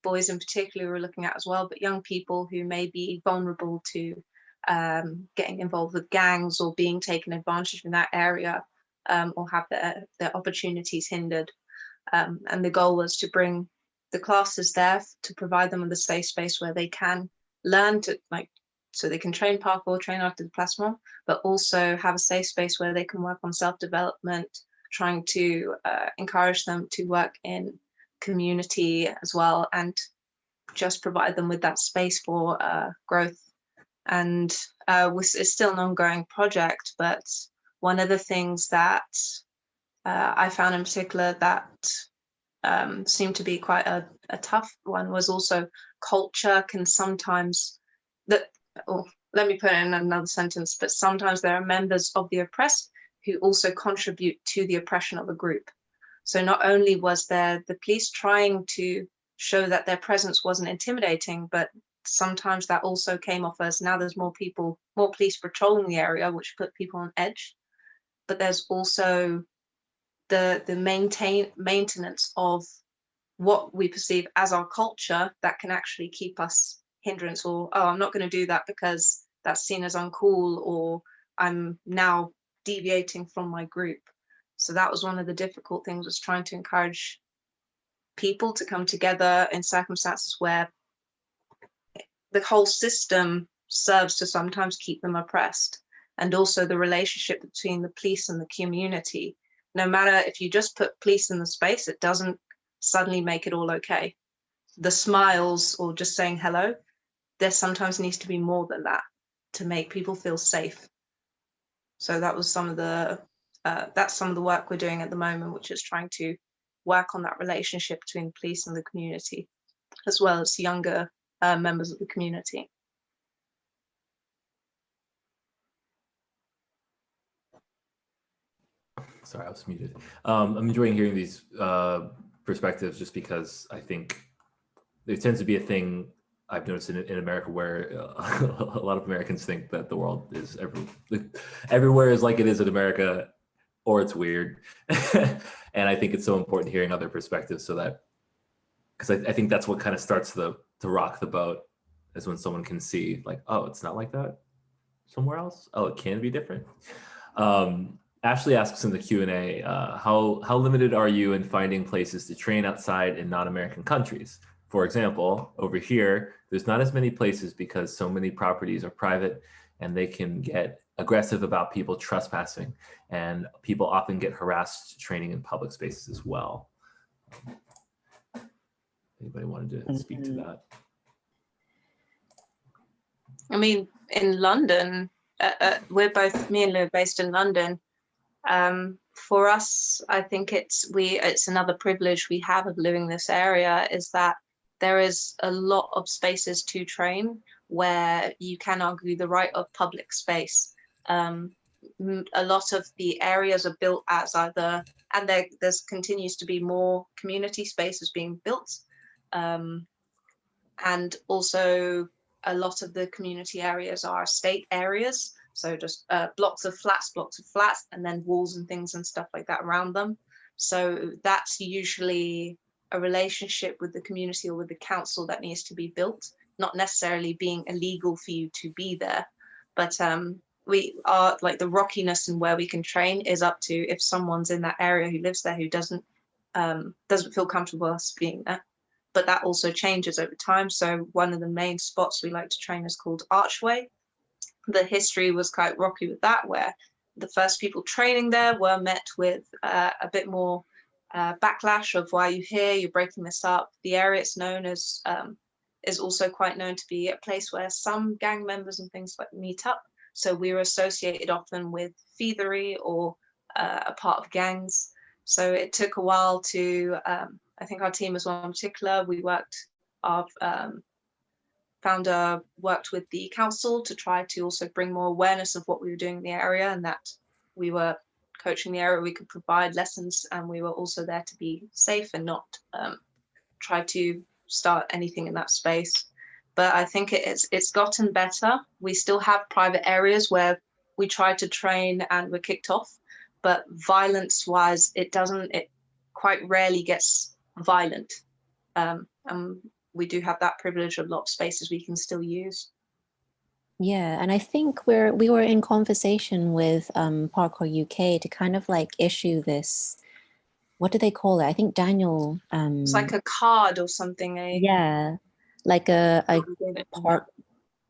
boys in particular we're looking at as well, but young people who may be vulnerable to getting involved with gangs or being taken advantage of in that area, or have their opportunities hindered. And the goal was to bring the classes there to provide them with a safe space where they can learn to, like, so they can train parkour, train art de déplacement, but also have a safe space where they can work on self-development, trying to encourage them to work in community as well, and just provide them with that space for growth. And it's still an ongoing project, but one of the things that I found in particular that seemed to be quite a tough one was also culture can sometimes, let me put it in another sentence, but sometimes there are members of the oppressed who also contribute to the oppression of a group. So not only was there the police trying to show that their presence wasn't intimidating, but sometimes that also came off as now there's more police patrolling the area, which put people on edge. But there's also the maintenance of what we perceive as our culture that can actually keep us hindrance, or, oh, I'm not going to do that because that's seen as uncool, or I'm now deviating from my group. So that was one of the difficult things, was trying to encourage people to come together in circumstances where the whole system serves to sometimes keep them oppressed. And also the relationship between the police and the community. No matter if you just put police in the space, it doesn't suddenly make it all okay. The smiles or just saying hello, there sometimes needs to be more than that to make people feel safe. So that was some of the that's some of the work we're doing at the moment, which is trying to work on that relationship between police and the community, as well as younger members of the community.
Sorry, I was muted. I'm enjoying hearing these perspectives, just because I think there tends to be a thing I've noticed in America where a lot of Americans think that the world is everywhere is like it is in America, or it's weird. And I think it's so important hearing other perspectives, so that, because I think that's what kind of starts to rock the boat, is when someone can see, like, oh, it's not like that somewhere else. Oh, it can be different. Ashley asks in the Q&A, how limited are you in finding places to train outside in non-American countries? For example, over here, there's not as many places because so many properties are private, and they can get aggressive about people trespassing, and people often get harassed training in public spaces as well. Anybody wanted to speak to that?
I mean, in London, we're both, me and Lou, are based in London. For us, I think it's another privilege we have of living in this area, is that there is a lot of spaces to train where you can argue the right of public space. A lot of the areas are built as either, and there's continues to be more community spaces being built. And also a lot of the community areas are estate areas. So just blocks of flats, and then walls and things and stuff like that around them. So that's usually a relationship with the community or with the council that needs to be built, not necessarily being illegal for you to be there. But we are, like, the rockiness and where we can train is up to if someone's in that area who lives there who doesn't feel comfortable us being there. But that also changes over time. So one of the main spots we like to train is called Archway. the history was quite rocky with that, where the first people training there were met with a bit more backlash of why are you here, you're breaking this up. The area it's known as is also quite known to be a place where some gang members and things like meet up. So we were associated often with thievery or a part of gangs. So it took a while to, I think our team was one in particular, our founder worked with the council to try to also bring more awareness of what we were doing in the area, and that we were coaching the area, we could provide lessons, and we were also there to be safe and not try to start anything in that space. But I think it's gotten better. We still have private areas where we try to train and we're kicked off, but violence wise, it quite rarely gets violent. And we do have that privilege of a lot of spaces we can still use.
Yeah, and I think we were in conversation with Parkour UK to kind of like issue this, what do they call it? I think Daniel.
It's like a card or something.
Yeah, like a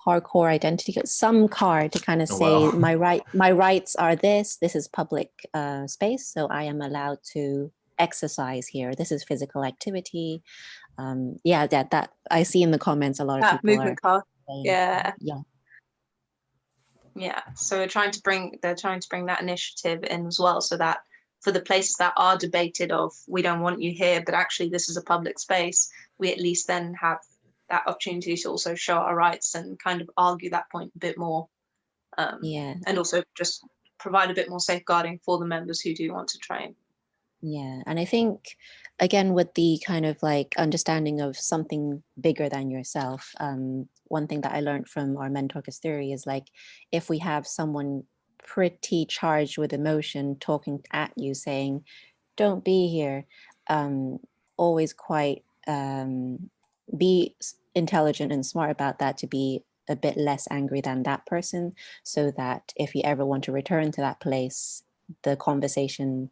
parkour identity, some card to kind of say my rights are this is public space, so I am allowed to exercise here. This is physical activity. Yeah, that I see in the comments a lot of people
movement card.
saying,
Yeah. So they're trying to bring that initiative in as well, so that for the places that are debated of we don't want you here, but actually this is a public space, we at least then have that opportunity to also show our rights and kind of argue that point a bit more. And also just provide a bit more safeguarding for the members who do want to train.
Yeah, and I think, again, with the kind of like understanding of something bigger than yourself, one thing that I learned from our mentor Kasturi is like, if we have someone pretty charged with emotion talking at you saying, don't be here, always quite be intelligent and smart about that to be a bit less angry than that person, so that if you ever want to return to that place, the conversation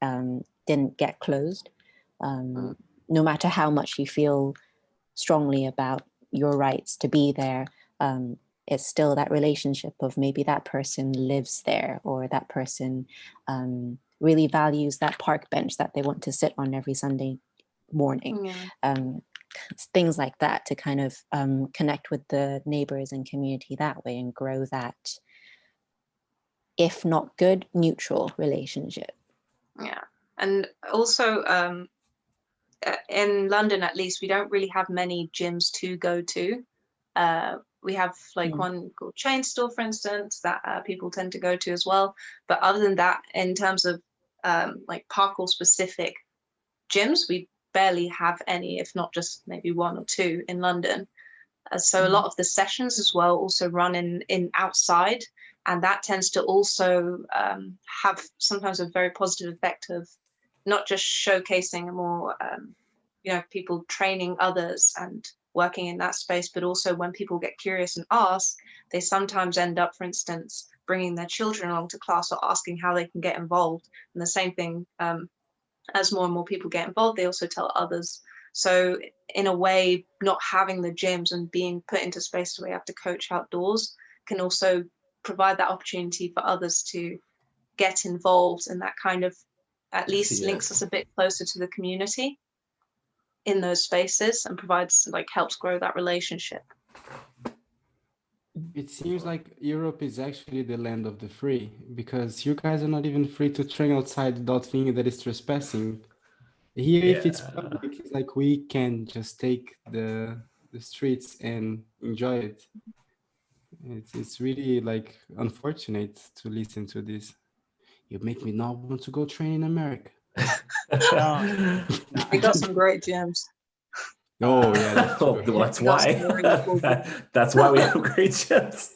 didn't get closed. No matter how much you feel strongly about your rights to be there, it's still that relationship of maybe that person lives there, or that person really values that park bench that they want to sit on every Sunday morning. Things like that, to kind of connect with the neighbors and community that way and grow that, if not good, neutral relationship.
Yeah. And also in London, at least, we don't really have many gyms to go to. We have like one called Chain Store, for instance, that people tend to go to as well. But other than that, in terms of like parkour specific gyms, we barely have any, if not just maybe one or two in London. So a lot of the sessions as well also run in outside, and that tends to also have sometimes a very positive effect of not just showcasing a more people training others and working in that space, but also when people get curious and ask, they sometimes end up, for instance, bringing their children along to class or asking how they can get involved. And the same thing, as more and more people get involved, they also tell others. So in a way, not having the gyms and being put into spaces where you have to coach outdoors can also provide that opportunity for others to get involved, and that kind of at least links us a bit closer to the community in those spaces and provides, like, helps grow that relationship.
It seems like Europe is actually the land of the free, because you guys are not even free to train outside without thinking that it's trespassing. Here, if it's public, it's like we can just take the streets and enjoy it. It's really like unfortunate to listen to this. You make me not want to go train in America.
We got some great gyms.
Oh yeah, that's true.
Well, that's why. That's why we have great gyms.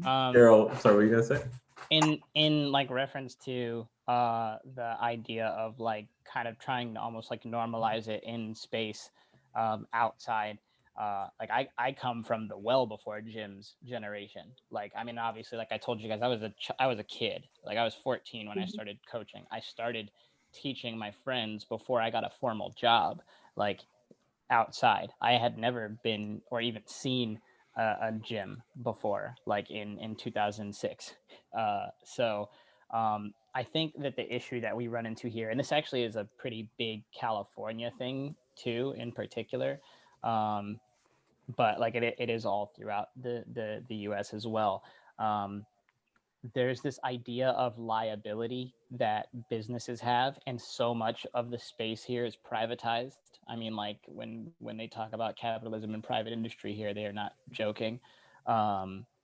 Daryl, sorry, what were you gonna say?
In like reference to the idea of like kind of trying to almost like normalize it in space outside. Like I come from the well before gyms generation. Like, I mean, obviously, like I told you guys, I was a kid. Like I was 14 when I started coaching. I started teaching my friends before I got a formal job, like outside. I had never been or even seen a gym before, like in 2006. So I think that the issue that we run into here, and this actually is a pretty big California thing too, in particular, but like it is all throughout the U.S. as well. Um, there's this idea of liability that businesses have, and so much of the space here is privatized. I mean, like when they talk about capitalism and private industry here, they are not joking.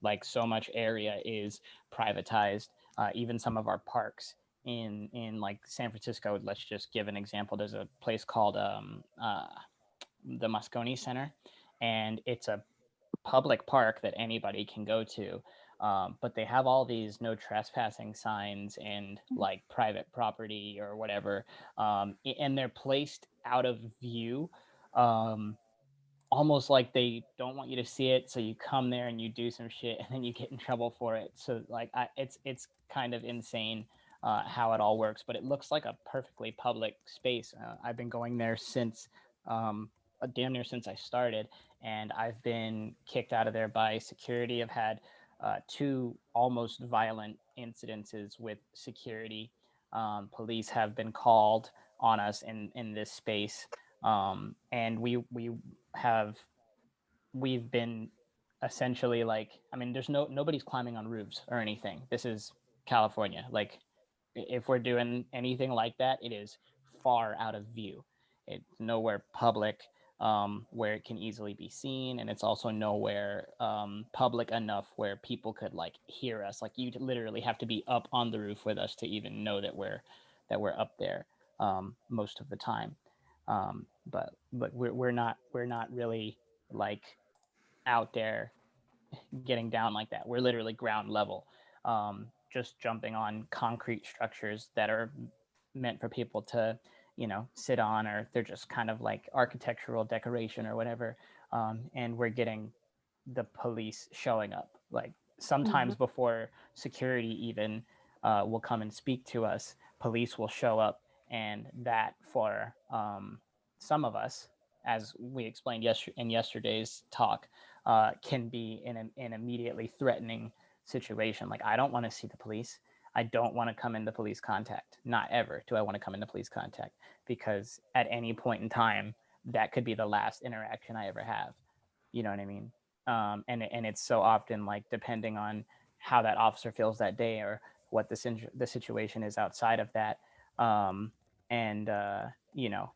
Like so much area is privatized. Even some of our parks in like San Francisco. Let's just give an example. There's a place called the Moscone Center, and it's a public park that anybody can go to. But they have all these no trespassing signs and like private property or whatever, and they're placed out of view, almost like they don't want you to see it. So you come there and you do some shit, and then you get in trouble for it. So like, it's kind of insane how it all works. But it looks like a perfectly public space. I've been going there since damn near since I started, and I've been kicked out of there by security. I've had two almost violent incidences with security. Police have been called on us in this space, and have we've been essentially like, I mean, there's nobody's climbing on roofs or anything. This is California. Like, if we're doing anything like that, it is far out of view. It's nowhere public where it can easily be seen, and it's also nowhere public enough where people could like hear us. Like, you literally have to be up on the roof with us to even know that we're up there most of the time. But we're not really like out there getting down like that. We're literally ground level, just jumping on concrete structures that are meant for people to, sit on, or they're just kind of like architectural decoration or whatever. And we're getting the police showing up, like sometimes before security even will come and speak to us. Police will show up, and that for some of us, as we explained in yesterday's talk, can be an immediately threatening situation. Like, I don't want to see the police. I don't want to come into police contact. Not ever do I want to come into police contact, because at any point in time, that could be the last interaction I ever have. You know what I mean? And it's so often like depending on how that officer feels that day, or what the situation is outside of that. And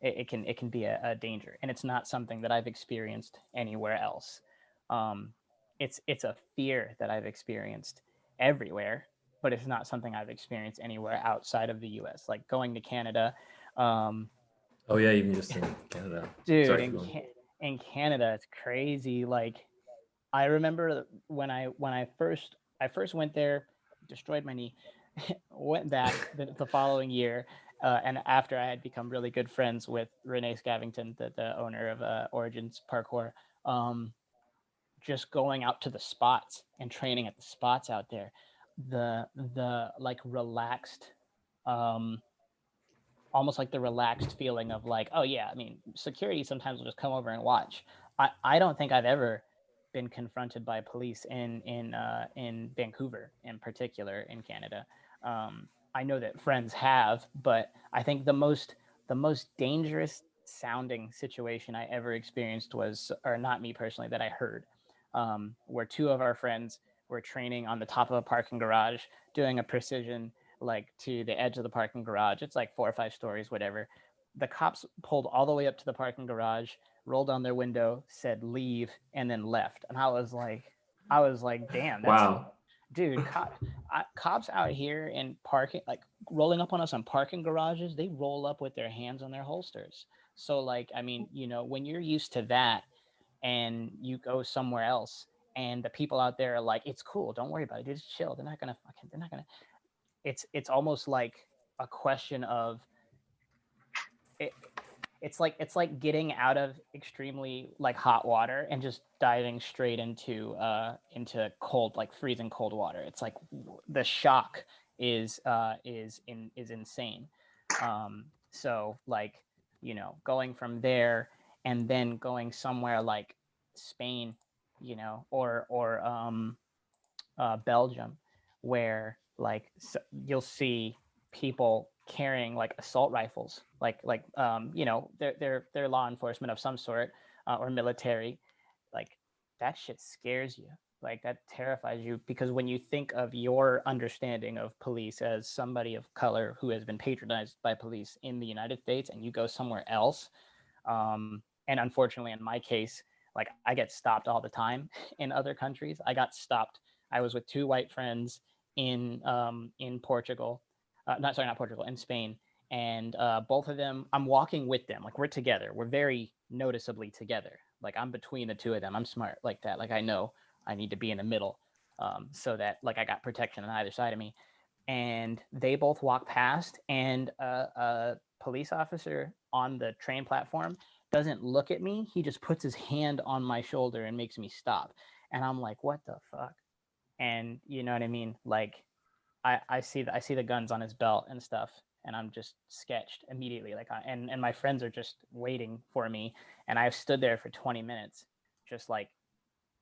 it can be a danger, and it's not something that I've experienced anywhere else. It's a fear that I've experienced everywhere, but it's not something I've experienced anywhere outside of the US. Like going to Canada.
Oh yeah, even just in Canada.
Dude,
Sorry,
in Canada, it's crazy. Like, I remember when I first went there, destroyed my knee, went back the following year, and after I had become really good friends with Renee Scavington, the owner of Origins Parkour, just going out to the spots and training at the spots out there, the like relaxed, almost like the relaxed feeling of like, oh yeah, I mean, security sometimes will just come over and watch. I don't think I've ever been confronted by police in Vancouver in particular in Canada. I know that friends have, but I think the most dangerous sounding situation I ever experienced was, or not me personally, that I heard, where two of our friends were training on the top of a parking garage, doing a precision like to the edge of the parking garage. It's like 4 or 5 stories, whatever. The cops pulled all the way up to the parking garage, rolled down their window, said leave, and then left. And I was like, damn, that's
wow.
dude. Cops out here in parking, like rolling up on us on parking garages, they roll up with their hands on their holsters. So like, I mean, when you're used to that and you go somewhere else and the people out there are like, it's cool, don't worry about it, dude, just chill. They're not gonna it's almost like a question of it. It's like getting out of extremely like hot water and just diving straight into cold, like freezing cold water. It's like the shock is insane. So like, going from there and then going somewhere like Spain, you know, or Belgium, where like you'll see people carrying like assault rifles, you know, they're law enforcement of some sort, or military. Like that shit scares you. Like that terrifies you, because when you think of your understanding of police as somebody of color who has been patronized by police in the United States, and you go somewhere else, and unfortunately in my case, like I get stopped all the time in other countries. I got stopped. I was with two white friends in Portugal, not Portugal, in Spain, and both of them, I'm walking with them, like we're together, we're very noticeably together, like I'm between the two of them. I'm smart like that, like I know I need to be in the middle, so that like I got protection on either side of me. And they both walk past, and a police officer on the train platform doesn't look at me. He just puts his hand on my shoulder and makes me stop. And I'm like, what the fuck? And you know what I mean? Like I see the guns on his belt and stuff, and I'm just sketched immediately. Like and my friends are just waiting for me, and I've stood there for 20 minutes, just like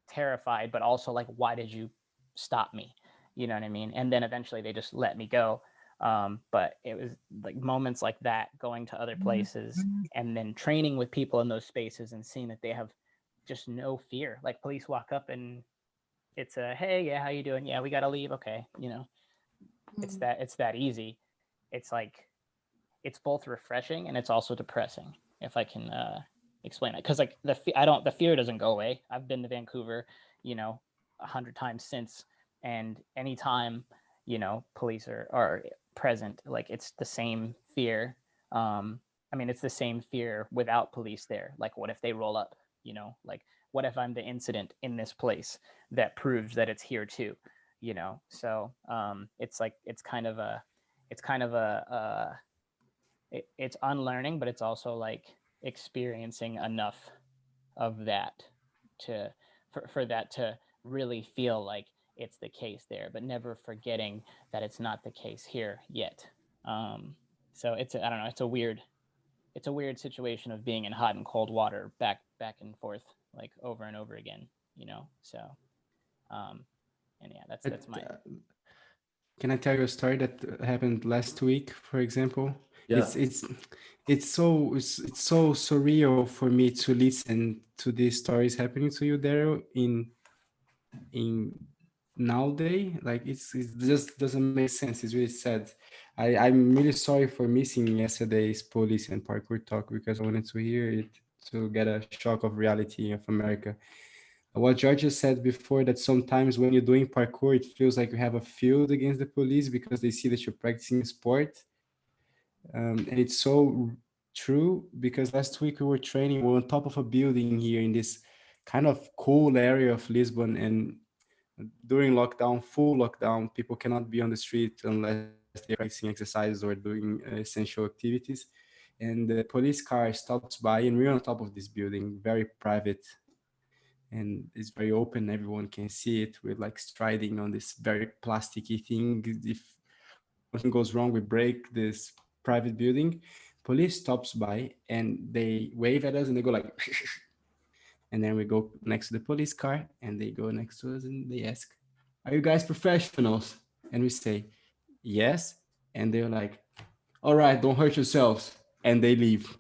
terrified, but also like, why did you stop me? You know what I mean? And then eventually they just let me go. But it was like moments like that, going to other places and then training with people in those spaces and seeing that they have just no fear. Like police walk up and it's a, hey, yeah, how you doing? Yeah, we got to leave. Okay. You know, it's that easy. It's like, it's both refreshing and it's also depressing, if I can explain it. Because like the fear doesn't go away. I've been to Vancouver, you know, 100 times since, and anytime, you know, police are present, like it's the same fear. I mean, it's the same fear without police there. Like, what if they roll up? You know, like what if I'm the incident in this place that proves that it's here too? You know, so it's like it's kind of a it's unlearning, but it's also like experiencing enough of that to for that to really feel like it's the case there, but never forgetting that it's not the case here yet. So I don't know, it's a weird situation of being in hot and cold water back and forth, like over and over again, you know. So and yeah, that's my
Can I tell you a story that happened last week, for example?
Yeah.
It's so surreal for me to listen to these stories happening to you, Daryl, in nowadays. Like it just doesn't make sense. It's really sad. I'm really sorry for missing yesterday's police and parkour talk, because I wanted to hear it to get a shock of reality of America. What Georgia said before, that sometimes when you're doing parkour, it feels like you have a field against the police because they see that you're practicing sport. And it's so true, because last week we were training, we were on top of a building here in this kind of cool area of Lisbon. And during lockdown, full lockdown, people cannot be on the street unless they're practicing exercise or doing essential activities. And the police car stops by, and we're on top of this building, very private, and it's very open, everyone can see it. We're like striding on this very plasticky thing. If something goes wrong, we break this private building. Police stops by and they wave at us and they go like and then we go next to the police car and they go next to us and they ask, are you guys professionals? And we say yes, and they're like, all right, don't hurt yourselves, and they leave.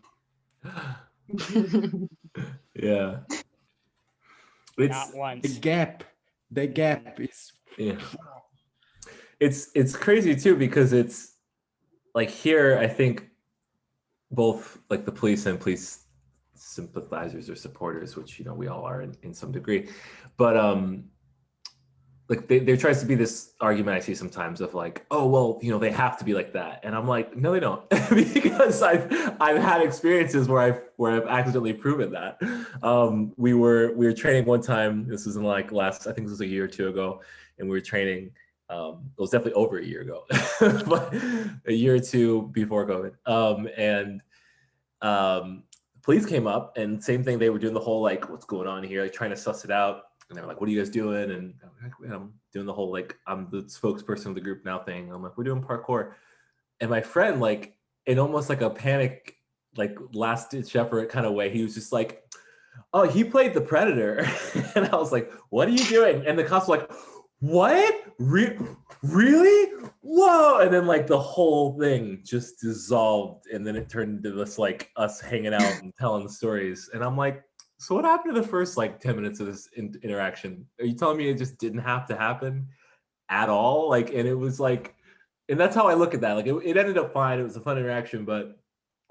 Yeah.
not once.
The gap is,
yeah. It's crazy too, because it's like here, I think both like the police and police sympathizers or supporters, which, you know, we all are in some degree, but like there tries to be this argument I see sometimes of like, oh, well, you know, they have to be like that. And I'm like, no, they don't. Because I've had experiences where I've accidentally proven that. We were training one time, this was in like I think this was a year or two ago, and we were training, it was definitely over a year ago, but a year or two before COVID. And police came up, and same thing, they were doing the whole like, what's going on here, like trying to suss it out. And they were like, what are you guys doing? And I'm doing the whole, like, I'm the spokesperson of the group now thing. I'm like, we're doing parkour. And my friend, like, in almost like a panic, like last ditch effort kind of way, he was just like, oh, he played the Predator. And I was like, what are you doing? And the cops were like, what? Really? Whoa. And then like the whole thing just dissolved. And then it turned into this like us hanging out and telling stories. And I'm like, so what happened to the first like 10 minutes of this interaction? Are you telling me it just didn't have to happen at all? Like, and it was like, and that's how I look at that. Like it ended up fine. It was a fun interaction, but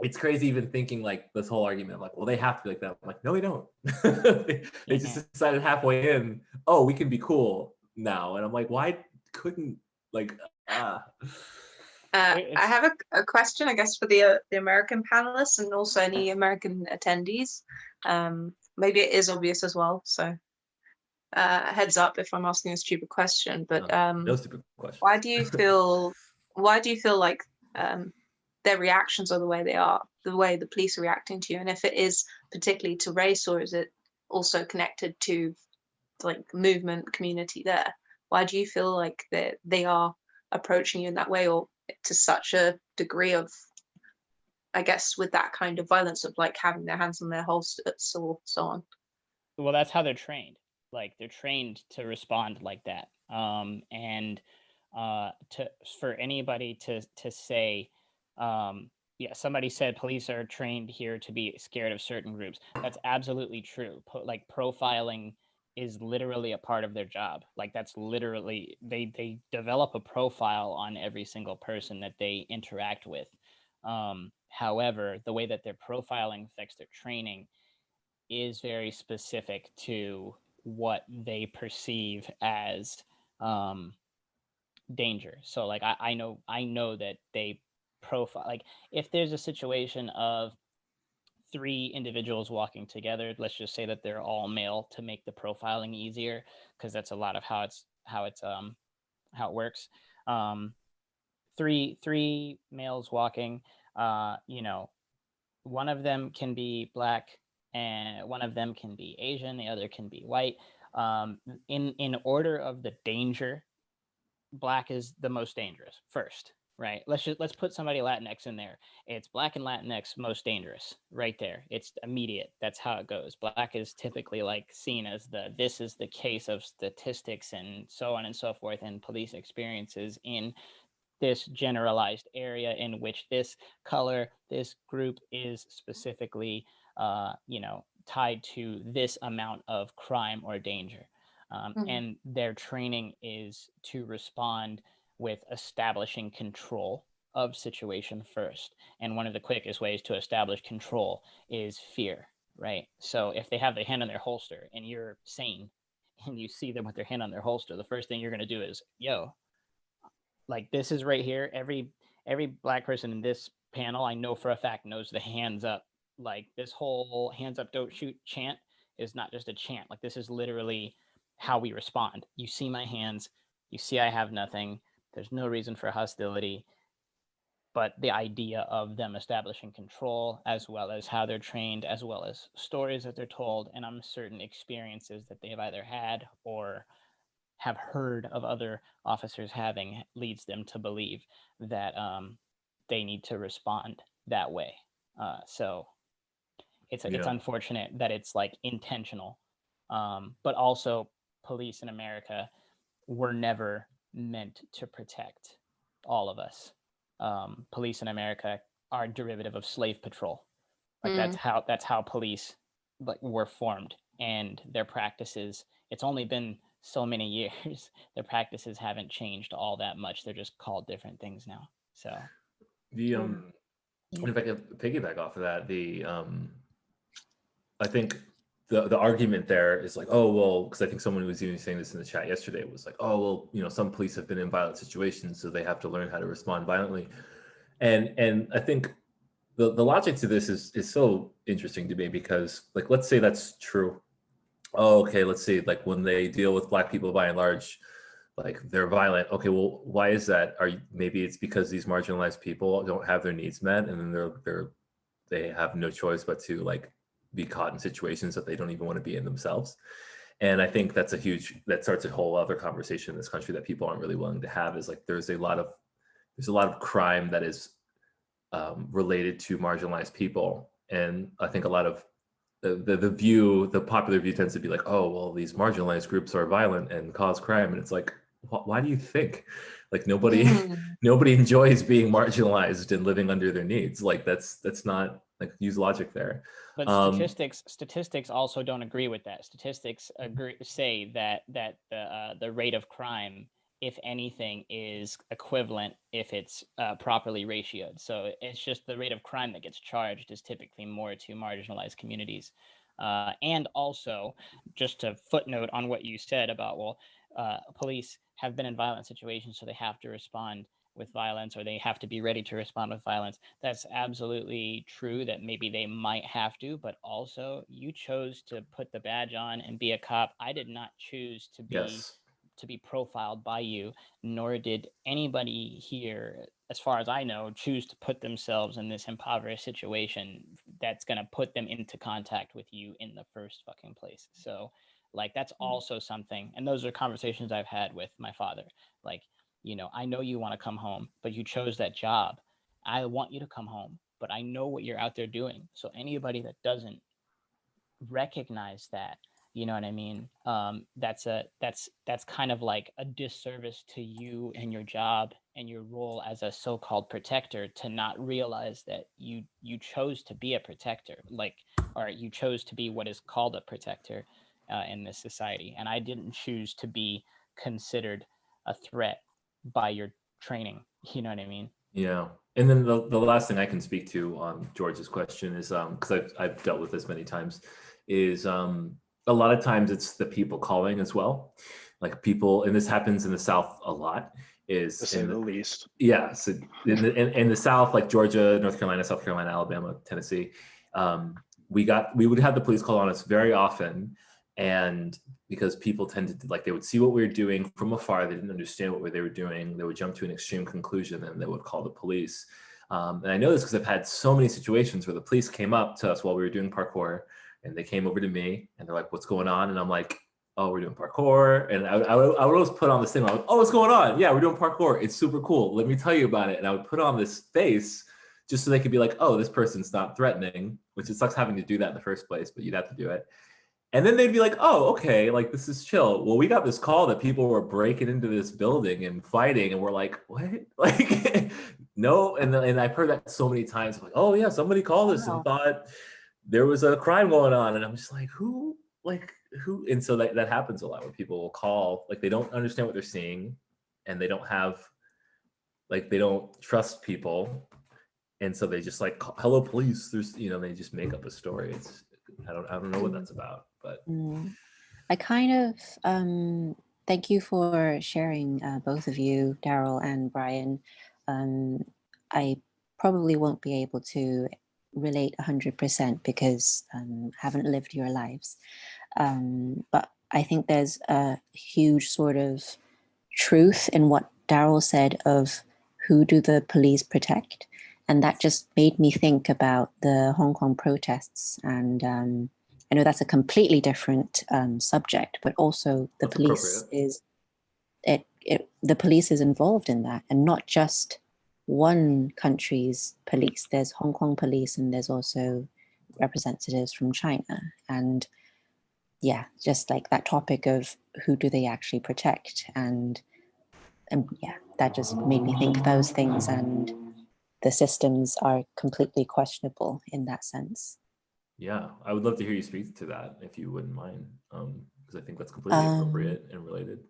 it's crazy even thinking like this whole argument. I'm like, well, they have to be like that. I'm like, no, we don't. They just decided halfway in, oh, we can be cool now. And I'm like, why couldn't like
I have a question, I guess, for the American panelists and also any American attendees. Maybe it is obvious as well, so heads up if I'm asking a stupid question. But
no stupid question.
why do you feel like their reactions are the way they are, the way the police are reacting to you, and if it is particularly to race, or is it also connected to like movement community there? Why do you feel like they are approaching you in that way, or to such a degree of, I guess, with that kind of violence of like having their hands on their holsters or so on?
Well, that's how they're trained. Like they're trained to respond like that. For anybody to say, yeah, somebody said police are trained here to be scared of certain groups. That's absolutely true. Like profiling is literally a part of their job. Like that's literally, they develop a profile on every single person that they interact with. However, the way that their profiling affects their training is very specific to what they perceive as danger. So like I know that they profile, like if there's a situation of 3 individuals walking together, let's just say that they're all male to make the profiling easier, because that's a lot of how it works. 3 males walking, one of them can be black and one of them can be Asian, the other can be white. In order of the danger, black is the most dangerous first, right? Let's put somebody Latinx in there. It's black and Latinx most dangerous right there. It's immediate. That's how it goes. Black is typically like seen as this is the case of statistics and so on and so forth, and police experiences in this generalized area in which this color, this group is specifically, tied to this amount of crime or danger. And their training is to respond with establishing control of situation first. And one of the quickest ways to establish control is fear, right? So if they have their hand on their holster and you're sane and you see them with their hand on their holster, the first thing you're going to do is, yo, like this is right here. Every black person in this panel, I know for a fact, knows the hands up. Like this whole hands up, don't shoot chant is not just a chant. Like this is literally how we respond. You see my hands, you see I have nothing. There's no reason for hostility. But the idea of them establishing control, as well as how they're trained, as well as stories that they're told, and I'm certain experiences that they've either had or have heard of other officers having, leads them to believe that they need to respond that way. So it's unfortunate that it's like intentional, but also police in America were never meant to protect all of us. Police in America are a derivative of slave patrol. Like that's how police like were formed, and their practices, it's only been so many years, their practices haven't changed all that much. They're just called different things now. So
if I could piggyback off of that, I think the argument there is like, oh well, because I think someone was even saying this in the chat yesterday, was like, oh well, some police have been in violent situations, so they have to learn how to respond violently. And I think the logic to this is so interesting to me, because like, let's say that's true. Oh, okay, let's see, like when they deal with Black people, by and large, like they're violent. Okay, well, why is that? Maybe it's because these marginalized people don't have their needs met, and then they have no choice but to like be caught in situations that they don't even want to be in themselves. And I think that starts a whole other conversation in this country that people aren't really willing to have, is like there's a lot of crime that is related to marginalized people. And I think a lot of the popular view tends to be like, oh, well, these marginalized groups are violent and cause crime. And it's like, why do you think? Like nobody enjoys being marginalized and living under their needs. Like that's not, like, use logic there.
But statistics also don't agree with that. Statistics say that the rate of crime, if anything, is equivalent if it's properly ratioed. So it's just the rate of crime that gets charged is typically more to marginalized communities. And also, just to footnote on what you said about, well, police have been in violent situations, so they have to respond with violence, or they have to be ready to respond with violence. That's absolutely true, that maybe they might have to, but also you chose to put the badge on and be a cop. I did not choose to be to be profiled by you, nor did anybody here, as far as I know, choose to put themselves in this impoverished situation that's going to put them into contact with you in the first fucking place. So like, that's also something, and those are conversations I've had with my father. Like, you know, I know you want to come home, but you chose that job. I want you to come home, but I know what you're out there doing. So anybody that doesn't recognize that, you know what I mean? That's kind of like a disservice to you and your job and your role as a so-called protector, to not realize that you chose to be a protector, like, or you chose to be what is called a protector in this society. And I didn't choose to be considered a threat by your training. You know what I mean?
Yeah. And then the last thing I can speak to on George's question is, because I've dealt with this many times, is a lot of times it's the people calling as well. Like people, and this happens in the South a lot, is
To say the least.
Yeah. So in the South, like Georgia, North Carolina, South Carolina, Alabama, Tennessee, we would have the police call on us very often. And because people tended to, like, they would see what we were doing from afar, they didn't understand what they were doing, they would jump to an extreme conclusion and they would call the police. And I know this because I've had so many situations where the police came up to us while we were doing parkour, and they came over to me and they're like, what's going on? And I'm like, oh, we're doing parkour. And I would always put on this thing, oh, what's going on? Yeah, we're doing parkour. It's super cool. Let me tell you about it. And I would put on this face just so they could be like, oh, this person's not threatening, which it sucks having to do that in the first place, but you'd have to do it. And then they'd be like, oh, okay, like this is chill. Well, we got this call that people were breaking into this building and fighting, and we're like, what? Like, no. And I've heard that so many times. I'm like, oh yeah, somebody called us and thought there was a crime going on. And I'm just like, who? And so that happens a lot, where people will call, like they don't understand what they're seeing, and they don't trust people. And so they just like, hello, police. There's, they just make up a story. I don't know what that's about, but
I kind of thank you for sharing, both of you, Daryl and Brian. I probably won't be able to relate 100% because I haven't lived your lives, but I think there's a huge sort of truth in what Daryl said of who do the police protect. And that just made me think about the Hong Kong protests. And I know that's a completely different subject, but also the police the police is involved in that, and not just one country's police. There's Hong Kong police, and there's also representatives from China. And yeah, just like that topic of who do they actually protect, and yeah, that just made me think those things. And the systems are completely questionable in that sense.
Yeah, I would love to hear you speak to that if you wouldn't mind, because I think that's completely appropriate and related.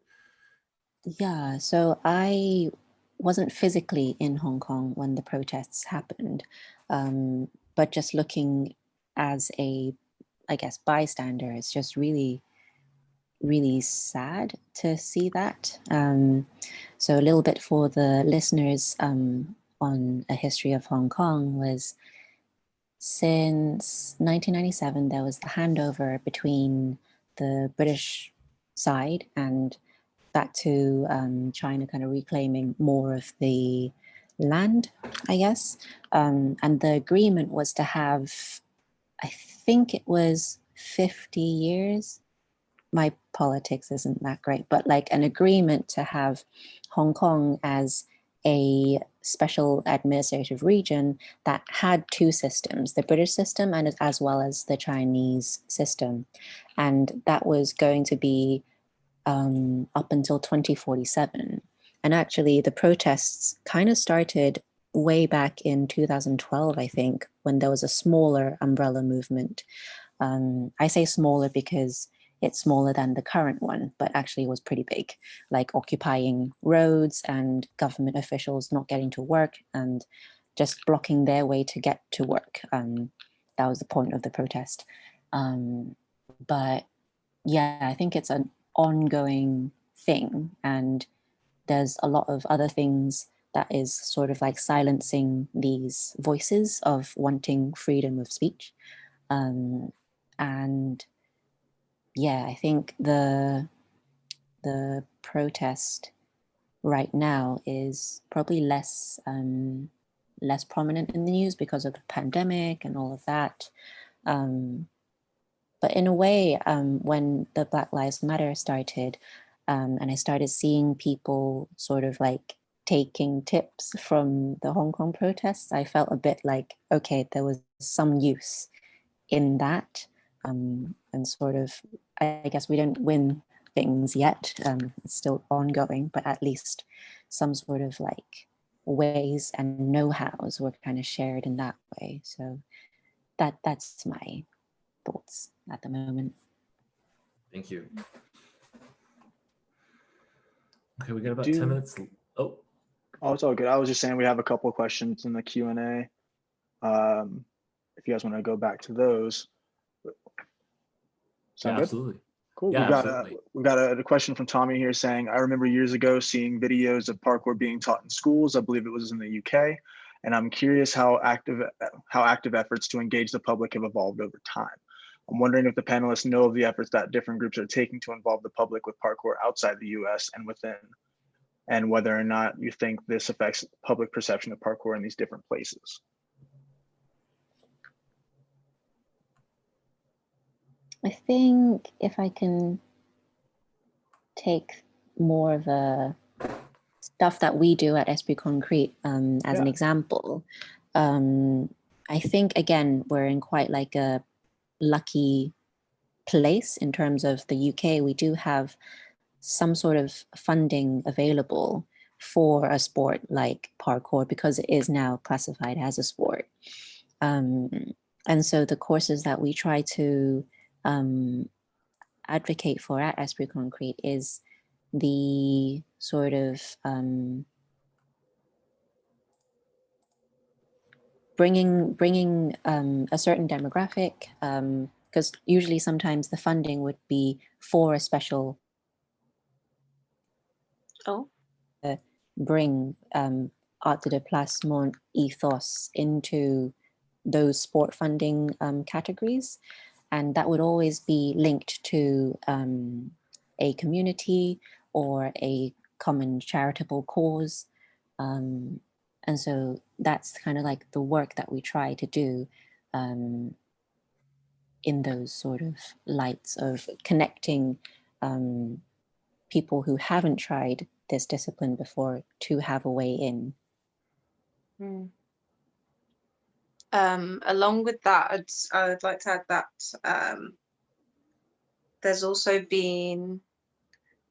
Yeah, so I wasn't physically in Hong Kong when the protests happened, but just looking as a, I guess, bystander, it's just really, really sad to see that. So a little bit for the listeners on a history of Hong Kong was, since 1997, there was the handover between the British side and back to China, kind of reclaiming more of the land, I guess. And the agreement was to have, I think it was 50 years. My politics isn't that great, but like an agreement to have Hong Kong as a special administrative region that had two systems, the British system and as well as the Chinese system. And that was going to be up until 2047. And actually the protests kind of started way back in 2012, I think, when there was a smaller umbrella movement. I say smaller because it's smaller than the current one, but actually was pretty big, like occupying roads and government officials not getting to work and just blocking their way to get to work. That was the point of the protest. But yeah, I think it's an ongoing thing, and there's a lot of other things that is sort of like silencing these voices of wanting freedom of speech. And yeah, I think the protest right now is probably less prominent in the news because of the pandemic and all of that. But in a way, when the Black Lives Matter started, and I started seeing people sort of like taking tips from the Hong Kong protests, I felt a bit like, okay, there was some use in that. And sort of, I guess we don't win things yet. It's still ongoing, but at least some sort of like ways and know-hows were kind of shared in that way. So that's my thoughts at the moment.
Thank you. Okay, we got about 10 minutes. Oh,
it's all good. I was just saying we have a couple of questions in the Q&A. If you guys want to go back to those. Sound good?
absolutely.
Cool.
Yeah,
we got a question from Tommy here saying, I remember years ago seeing videos of parkour being taught in schools. I believe it was in the UK. And I'm curious how active efforts to engage the public have evolved over time. I'm wondering if the panelists know of the efforts that different groups are taking to involve the public with parkour outside the US and within, and whether or not you think this affects public perception of parkour in these different places.
I think if I can take more of a stuff that we do at Esprit Concrete as an example, I think, again, we're in quite like a lucky place in terms of the UK. We do have some sort of funding available for a sport like parkour because it is now classified as a sport. And so the courses that we try to advocate for at Esprit Concrete is the sort of bringing a certain demographic, because usually sometimes the funding would be for a special bring art de déplacement ethos into those sport funding categories. And that would always be linked to a community or a common charitable cause. And so that's kind of like the work that we try to do in those sort of lights of connecting people who haven't tried this discipline before to have a way in.
Along with that, I'd like to add that there's also been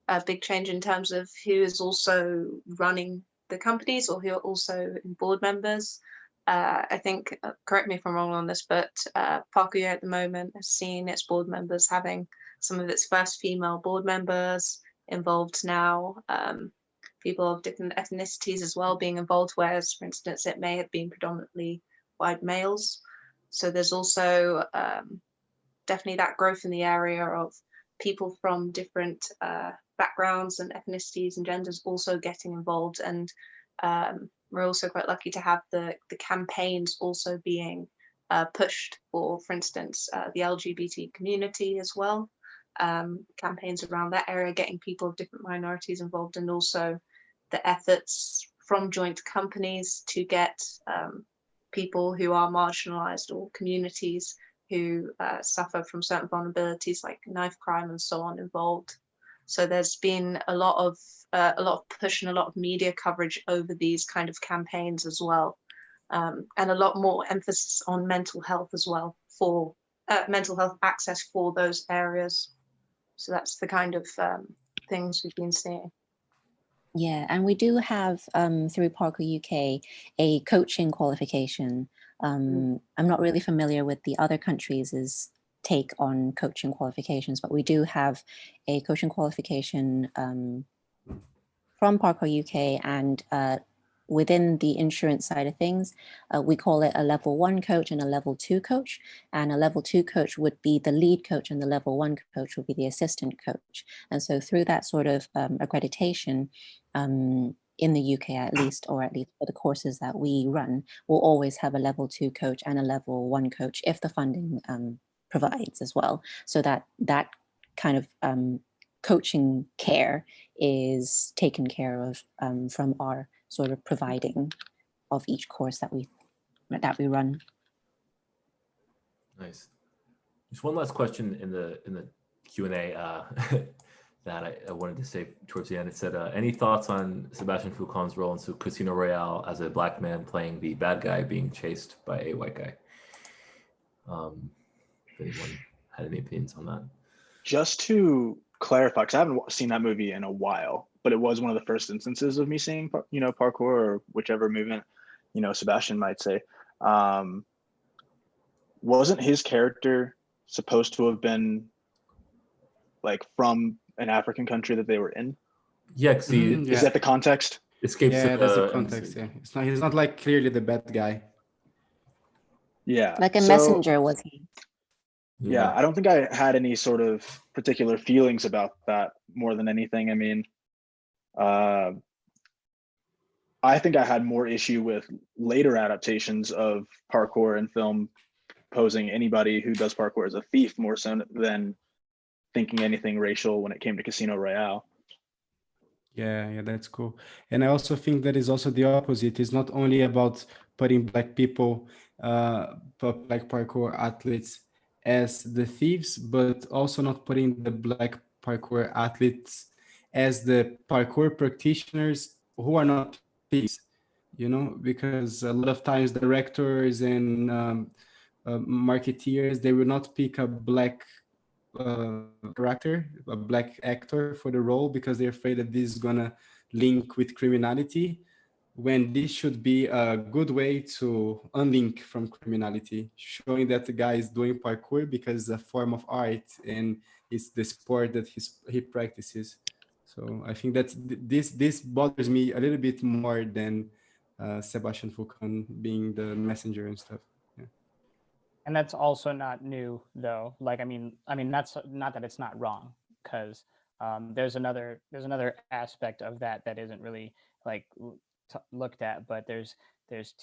a big change in terms of who is also running the companies or who are also board members. I think, correct me if I'm wrong on this, but Parkour at the moment has seen its board members having some of its first female board members involved now. People of different ethnicities as well being involved, whereas, for instance, it may have been predominantly white males. So there's also definitely that growth in the area of people from different backgrounds and ethnicities and genders also getting involved. And we're also quite lucky to have the campaigns also being pushed for instance, the LGBT community as well. Campaigns around that area, getting people of different minorities involved, and also the efforts from joint companies to get people who are marginalized or communities who suffer from certain vulnerabilities like knife crime and so on involved. So there's been a lot of a lot of push and a lot of media coverage over these kind of campaigns as well, and a lot more emphasis on mental health as well, for mental health access for those areas. So that's the kind of things we've been seeing.
Yeah, and we do have through Parkour UK a coaching qualification. I'm not really familiar with the other countries' take on coaching qualifications, but we do have a coaching qualification from Parkour UK, and within the insurance side of things, we call it a level 1 coach and a level 2 coach. And a level 2 coach would be the lead coach, and the level 1 coach would be the assistant coach. And so through that sort of accreditation, in the UK at least, or at least for the courses that we run, we'll always have a level 2 coach and a level 1 coach if the funding provides as well. So that kind of coaching care is taken care of from our sort of providing of each course that we run.
Nice. Just one last question in the Q&A that I wanted to say towards the end. It said, any thoughts on Sebastian Foucault's role in Casino Royale as a black man playing the bad guy being chased by a white guy? If anyone had any opinions on that.
Just to clarify, because I haven't seen that movie in a while, but it was one of the first instances of me seeing, parkour or whichever movement, Sebastian might say. Wasn't his character supposed to have been like from an African country that they were in?
Yeah, because
is that the context?
Escapes.
Yeah, that's the context. Yeah, he's not like clearly the bad guy.
Yeah,
like a messenger was he?
Yeah, I don't think I had any sort of particular feelings about that more than anything. I mean, I think I had more issue with later adaptations of parkour in film posing anybody who does parkour as a thief more so than thinking anything racial when it came to Casino Royale.
Yeah, that's cool. And I also think that is also the opposite. It's not only about putting black people, black parkour athletes as the thieves, but also not putting the black parkour athletes as the parkour practitioners who are not thieves, because a lot of times directors and marketeers, they will not pick a black character, a black actor for the role because they're afraid that this is gonna link with criminality, when this should be a good way to unlink from criminality, showing that the guy is doing parkour because it's a form of art and it's the sport that he practices. So I think that this bothers me a little bit more than Sebastian Foucault being the messenger and stuff.
And that's also not new, though. Like, I mean, that's not that it's not wrong, because there's another aspect of that isn't really like looked at. But there's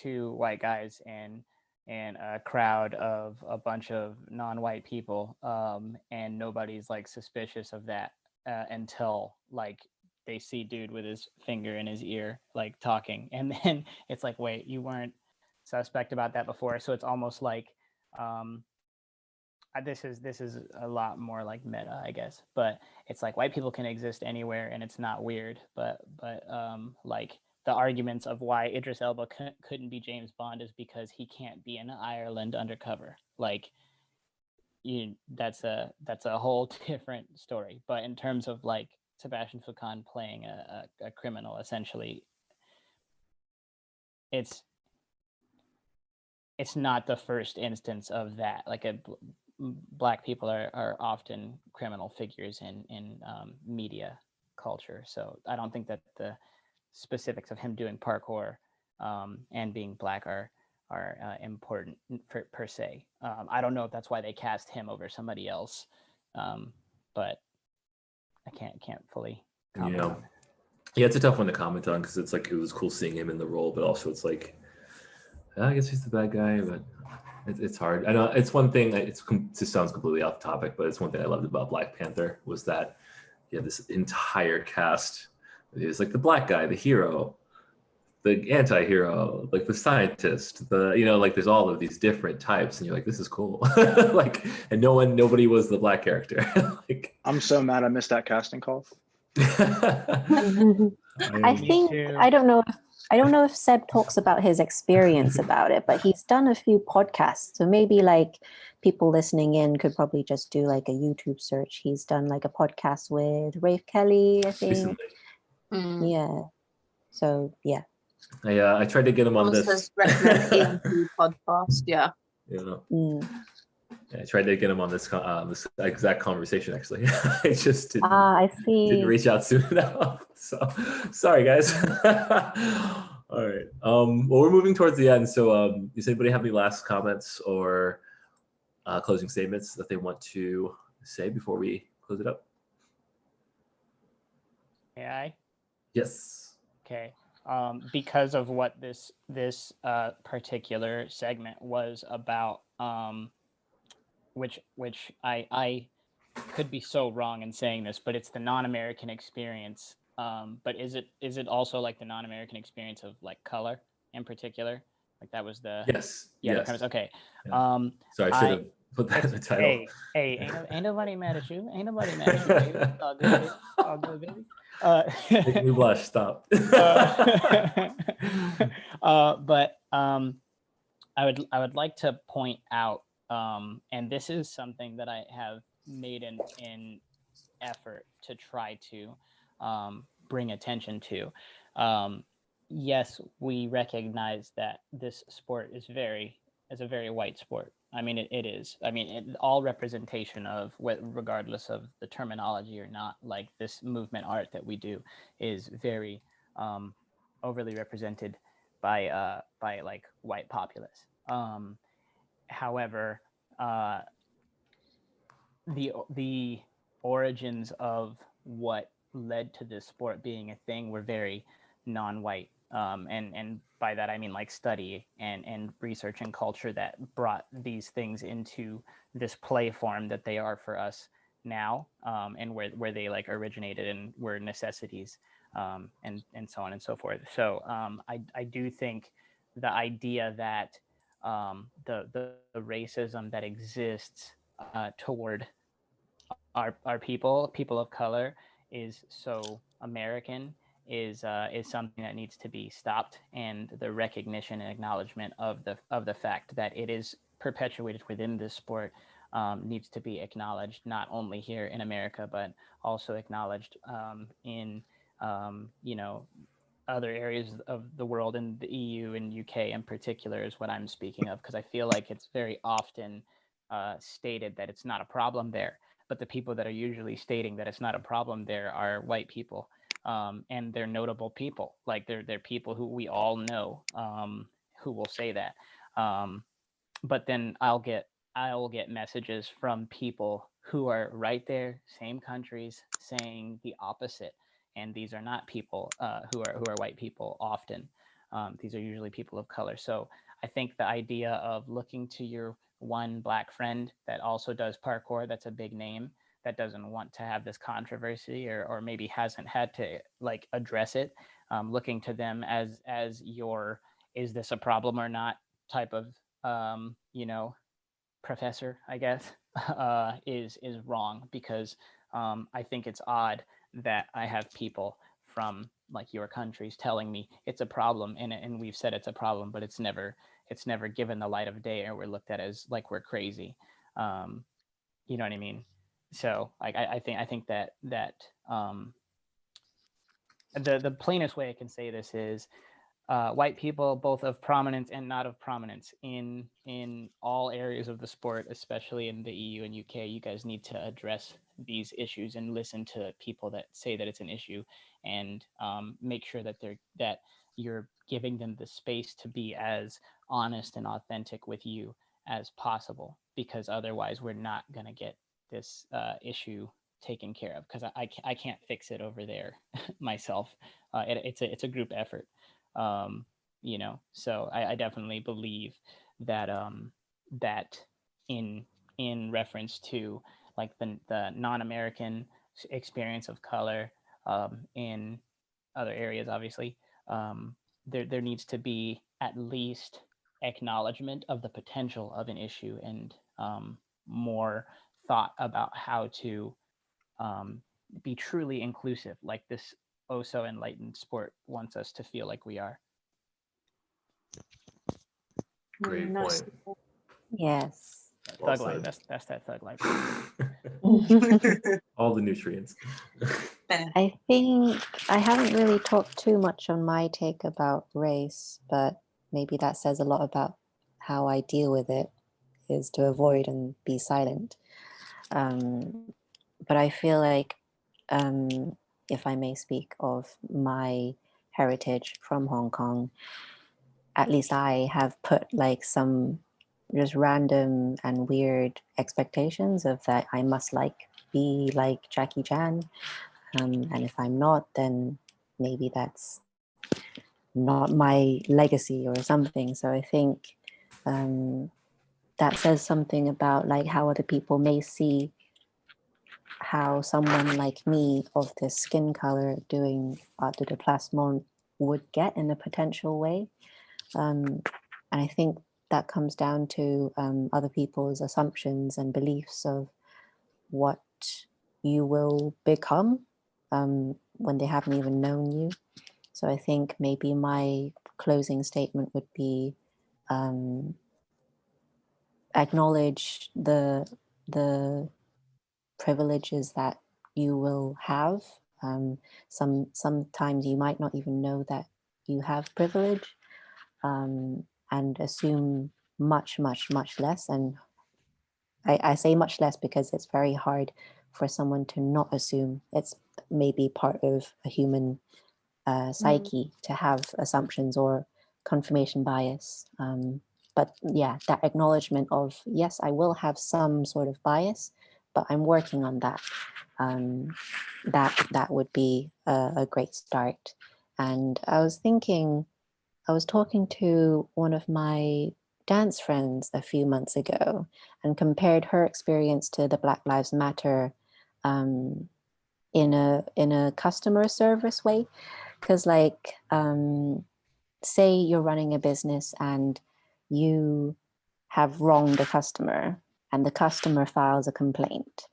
2 white guys in a crowd of a bunch of non-white people, and nobody's like suspicious of that until like they see dude with his finger in his ear like talking, and then it's like, wait, you weren't suspect about that before. So it's almost like this is a lot more like meta, I guess, but it's like white people can exist anywhere and it's not weird, but like the arguments of why Idris Elba couldn't be James Bond is because he can't be in Ireland undercover. Like, that's a whole different story. But in terms of like Sebastian Foucault playing a criminal, essentially, it's not the first instance of that. Like black people are often criminal figures in media culture. So I don't think that the specifics of him doing parkour and being black are important per se. I don't know if that's why they cast him over somebody else, but I can't fully comment on it.
Yeah, it's a tough one to comment on because it's like it was cool seeing him in the role, but also it's like, I guess he's the bad guy, but it's hard. I know it's one thing. It just sounds completely off topic, but it's one thing I loved about Black Panther was that you had this entire cast. It was like the black guy, the hero, the anti-hero, like the scientist, like there's all of these different types, and you're like, this is cool. Like, and nobody was the black character. Like,
I'm so mad I missed that casting call
I
am-
think
too.
I don't know if Seb talks about his experience about it, but he's done a few podcasts. So maybe like people listening in could probably just do like a YouTube search. He's done like a podcast with Rafe Kelly, I think.
recently.
Mm.
Yeah. So yeah.
I tried to get him on
Thomas
this.
has recommended EMP podcast. Yeah.
You know,
Mm.
I tried to get him on this exact conversation. Actually, I just didn't
I see.
reach out soon enough. So sorry, guys. All right. Well, we're moving towards the end. So, does anybody have any last comments or closing statements that they want to say before we close it up?
AI.
Yes.
Okay. Because of what this particular segment was about, which I could be so wrong in saying this, but it's the non-American experience. But is it also like the non-American experience of like color in particular? Like that was the
Yes.
the
Yes.
premise. Okay.
Yeah. Sorry, I should have put that in the title.
Hey, ain't nobody mad at you. Ain't nobody mad at you, baby. It's all good, baby. All good, baby.
Make me blush. Stop.
But I would like to point out, and this is something that I have made an effort to try to bring attention to. Yes, we recognize that this sport is a very white sport. I mean, it is. I mean, all representation of regardless of the terminology or not, like this movement art that we do is very overly represented by like white populace. However, the origins of what led to this sport being a thing were very non-white, and by that I mean like study and research and culture that brought these things into this play form that they are for us now, and where they like originated and were necessities, and so on and so forth. So I do think the idea that the racism that exists toward our people of color is so American is something that needs to be stopped, and the recognition and acknowledgement of the fact that it is perpetuated within this sport needs to be acknowledged, not only here in America but also acknowledged in other areas of the world, in the EU and UK in particular is what I'm speaking of, because I feel like it's very often stated that it's not a problem there, but the people that are usually stating that it's not a problem there are white people, and they're notable people. Like they're people who we all know, who will say that. But then I will get messages from people who are right there, same countries, saying the opposite. And these are not people who are white people often. These are usually people of color. So I think the idea of looking to your one black friend that also does parkour, that's a big name, that doesn't want to have this controversy, or maybe hasn't had to like address it, looking to them as your is this a problem or not type of professor, I guess, is wrong, because I think it's odd that I have people from like your countries telling me it's a problem, and we've said it's a problem, but it's never given the light of day, or we're looked at as like we're crazy. You know what I mean? So like I think that the plainest way I can say this is white people, both of prominence and not of prominence, in all areas of the sport, especially in the EU and UK, you guys need to address these issues and listen to people that say that it's an issue, and make sure that you're giving them the space to be as honest and authentic with you as possible, because otherwise we're not going to get this issue taken care of, because I can't fix it over there myself. It's a group effort. So I definitely believe that that in reference to like the non-American experience of color in other areas, obviously, there needs to be at least acknowledgement of the potential of an issue, and more thought about how to be truly inclusive, like this oh so enlightened sport wants us to feel like we are.
Great
Nice.
point.
Yes.
Well
Thug life.
said.
That's that thug life.
All the nutrients.
I think I haven't really talked too much on my take about race, but maybe that says a lot about how I deal with it, is to avoid and be silent. But I feel like, if I may speak of my heritage from Hong Kong, at least I have put like some just random and weird expectations of that I must be like Jackie Chan. And if I'm not, then maybe that's not my legacy or something. So I think that says something about like how other people may see how someone like me of this skin color doing art de déplacement would get in a potential way. And I think that comes down to other people's assumptions and beliefs of what you will become when they haven't even known you. So I think maybe my closing statement would be acknowledge the privileges that you will have. Sometimes you might not even know that you have privilege, and assume much less. And I say much less because it's very hard for someone to not assume. It's maybe part of a human psyche to have assumptions or confirmation bias. But yeah, that acknowledgement of, yes, I will have some sort of bias, but I'm working on that. That would be a great start. And I was talking to one of my dance friends a few months ago and compared her experience to the Black Lives Matter in a customer service way. Because like, say you're running a business and you have wronged a customer and the customer files a complaint,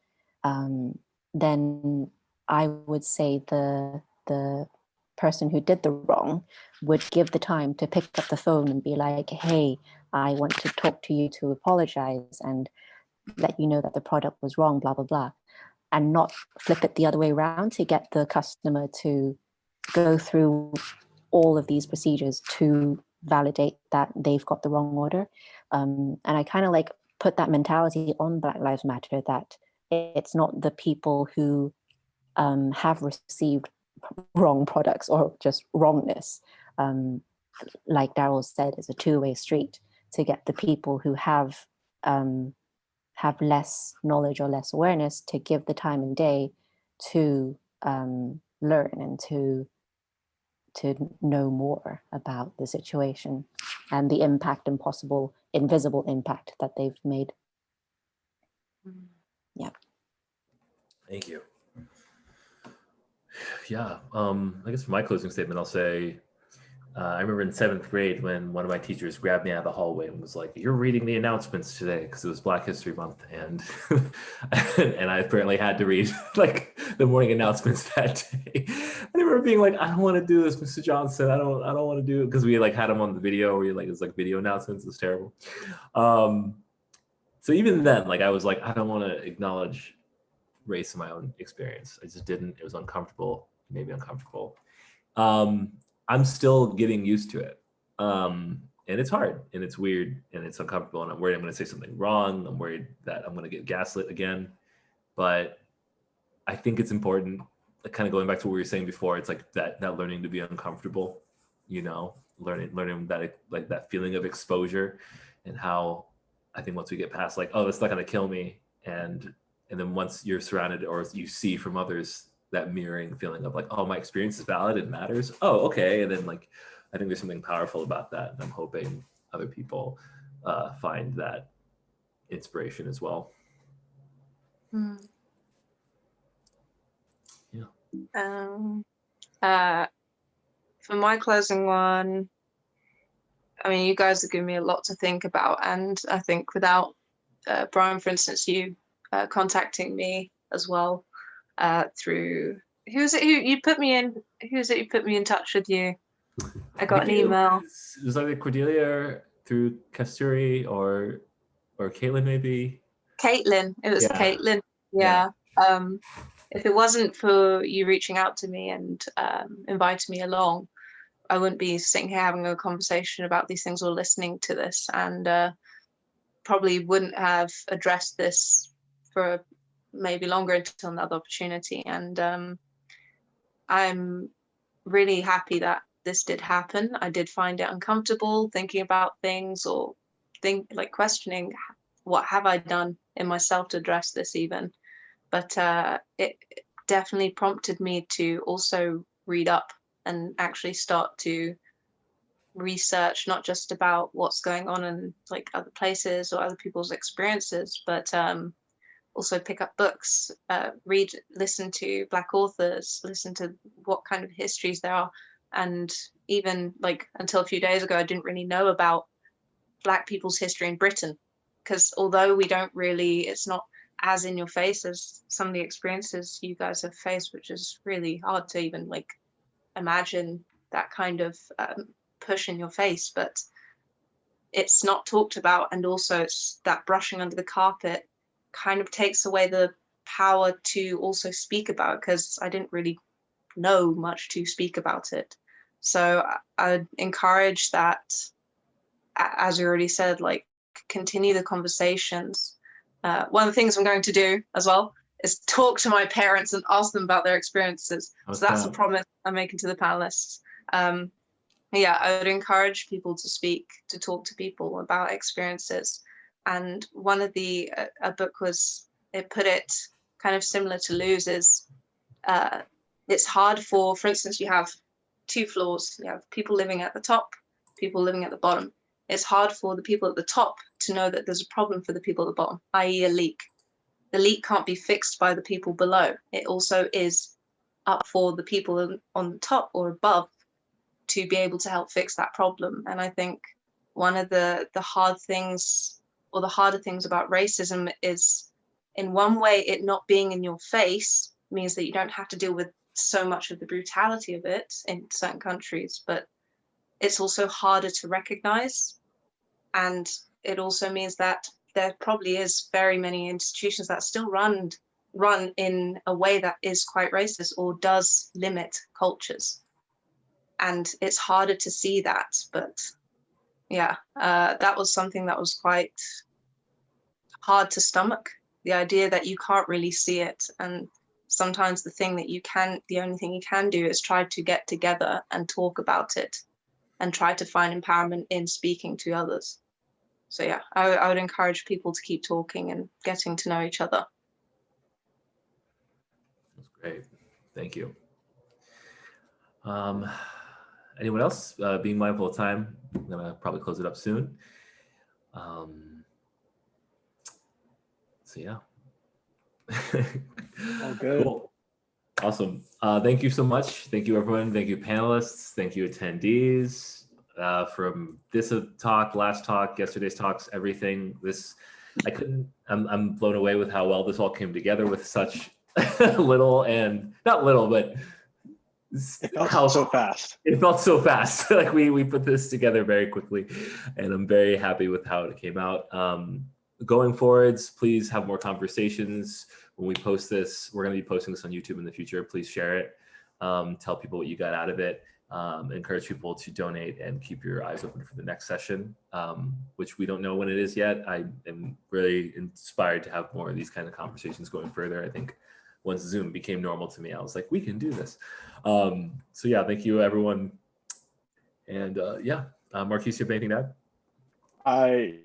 then I would say the person who did the wrong would give the time to pick up the phone and be like, hey, I want to talk to you to apologize and let you know that the product was wrong, blah, blah, blah, and not flip it the other way around to get the customer to go through all of these procedures to validate that they've got the wrong order. And I kind of like put that mentality on Black Lives Matter, that it's not the people who have received wrong products or just wrongness. Like Daryl said, it's a two-way street to get the people who have less knowledge or less awareness to give the time and day to learn and to know more about the situation and the impact and possible invisible impact that they've made. Yeah.
Thank you. Yeah, I guess for my closing statement, I'll say, I remember in 7th grade when one of my teachers grabbed me out of the hallway and was like, "You're reading the announcements today," because it was Black History Month, and and I apparently had to read like the morning announcements that day. I remember being like, "I don't want to do this, Mr. Johnson. I don't want to do it," because we like had him on the video where it was like video announcements. It was terrible. So even then, like I was like, I don't want to acknowledge race in my own experience. I just didn't. It was uncomfortable, maybe uncomfortable. I'm still getting used to it. And it's hard and it's weird and it's uncomfortable. And I'm worried I'm going to say something wrong. I'm worried that I'm going to get gaslit again. But I think it's important, like kind of going back to what we were saying before, it's like that learning to be uncomfortable, learning that like that feeling of exposure, and how I think once we get past like, oh, that's not going to kill me. And then once you're surrounded or you see from others that mirroring feeling of like, oh, my experience is valid, it matters. Oh, okay. And then like, I think there's something powerful about that. And I'm hoping other people find that inspiration as well.
Yeah. For my closing one, I mean, you guys have given me a lot to think about. And I think without Brian, for instance, you contacting me as well, through who's it who you put me in? Who's it who put me in touch with you? I got an
think
email.
It was either Cordelia through Kasturi or Caitlin maybe.
Caitlin. It was
Yeah.
Caitlin. Yeah. If it wasn't for you reaching out to me and inviting me along, I wouldn't be sitting here having a conversation about these things or listening to this, and probably wouldn't have addressed this for maybe longer until another opportunity. And I'm really happy that this did happen. I did find it uncomfortable thinking about things or questioning what have I done in myself to address this even. But it definitely prompted me to also read up and actually start to research not just about what's going on in like other places or other people's experiences, but also pick up books, read, listen to Black authors, listen to what kind of histories there are. And even like until a few days ago, I didn't really know about Black people's history in Britain, because although we don't really, it's not as in your face as some of the experiences you guys have faced, which is really hard to even like imagine that kind of push in your face, but it's not talked about. And also it's that brushing under the carpet kind of takes away the power to also speak about it, because I didn't really know much to speak about it. So I'd encourage that, as you already said, like continue the conversations. One of the things I'm going to do as well is talk to my parents and ask them about their experiences. So that's a promise I'm making to the panelists. Yeah, I would encourage people to speak, to talk to people about experiences. And one of the, a book was, it put it kind of similar to Lou's, is it's hard for instance, you have two floors. You have people living at the top, people living at the bottom. It's hard for the people at the top to know that there's a problem for the people at the bottom, i.e. a leak. The leak can't be fixed by the people below. It also is up for the people on the top or above to be able to help fix that problem. And I think one of the hard things, or the harder things about racism, is in one way it not being in your face means that you don't have to deal with so much of the brutality of it in certain countries, but it's also harder to recognize. And it also means that there probably is very many institutions that still run in a way that is quite racist or does limit cultures. And it's harder to see that. But yeah, that was something that was quite hard to stomach, the idea that you can't really see it. And sometimes the only thing you can do is try to get together and talk about it and try to find empowerment in speaking to others. So yeah, I would encourage people to keep talking and getting to know each other.
That's great. Thank you. Anyone else? Being mindful of time, I'm gonna probably close it up soon. So yeah.
All good.
Cool. Awesome. Thank you so much. Thank you, everyone. Thank you, panelists. Thank you, attendees. From this talk, last talk, yesterday's talks, everything. I'm blown away with how well this all came together with such little, and not little, but
it felt so fast.
It felt so fast. Like we put this together very quickly, and I'm very happy with how it came out. Going forwards, please have more conversations. When we post this, we're going to be posting this on YouTube in the future. Please share it. Tell people what you got out of it. Encourage people to donate and keep your eyes open for the next session, which we don't know when it is yet. I am really inspired to have more of these kind of conversations going further. I think once Zoom became normal to me, I was like, we can do this. So yeah, thank you, everyone. And yeah, Marquise, you have anything to add?
I'm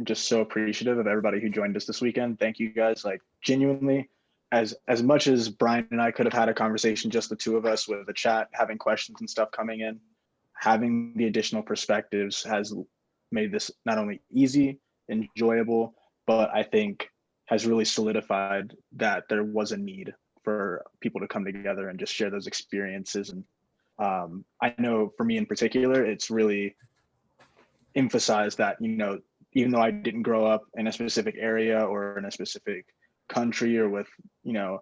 just so appreciative of everybody who joined us this weekend. Thank you guys. Like genuinely, as much as Brian and I could have had a conversation, just the two of us with a chat, having questions and stuff coming in, having the additional perspectives has made this not only easy, enjoyable, but I think has really solidified that there was a need for people to come together and just share those experiences. And I know for me in particular, it's really emphasized that, you know, even though I didn't grow up in a specific area or in a specific country or with, you know,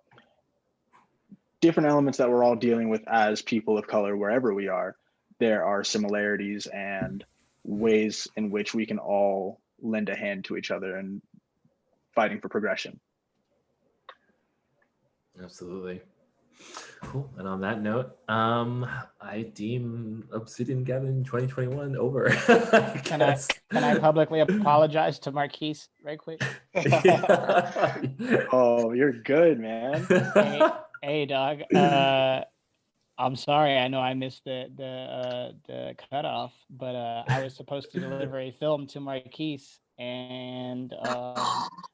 different elements that we're all dealing with as people of color wherever we are, there are similarities and ways in which we can all lend a hand to each other and fighting for progression.
Absolutely. Cool. And on that note, I deem Obsidian Gavin 2021 over.
Can I publicly apologize to Marquise right quick?
Oh, you're good, man.
Hey, dog. I'm sorry. I know I missed the cutoff, but I was supposed to deliver a film to Marquise, and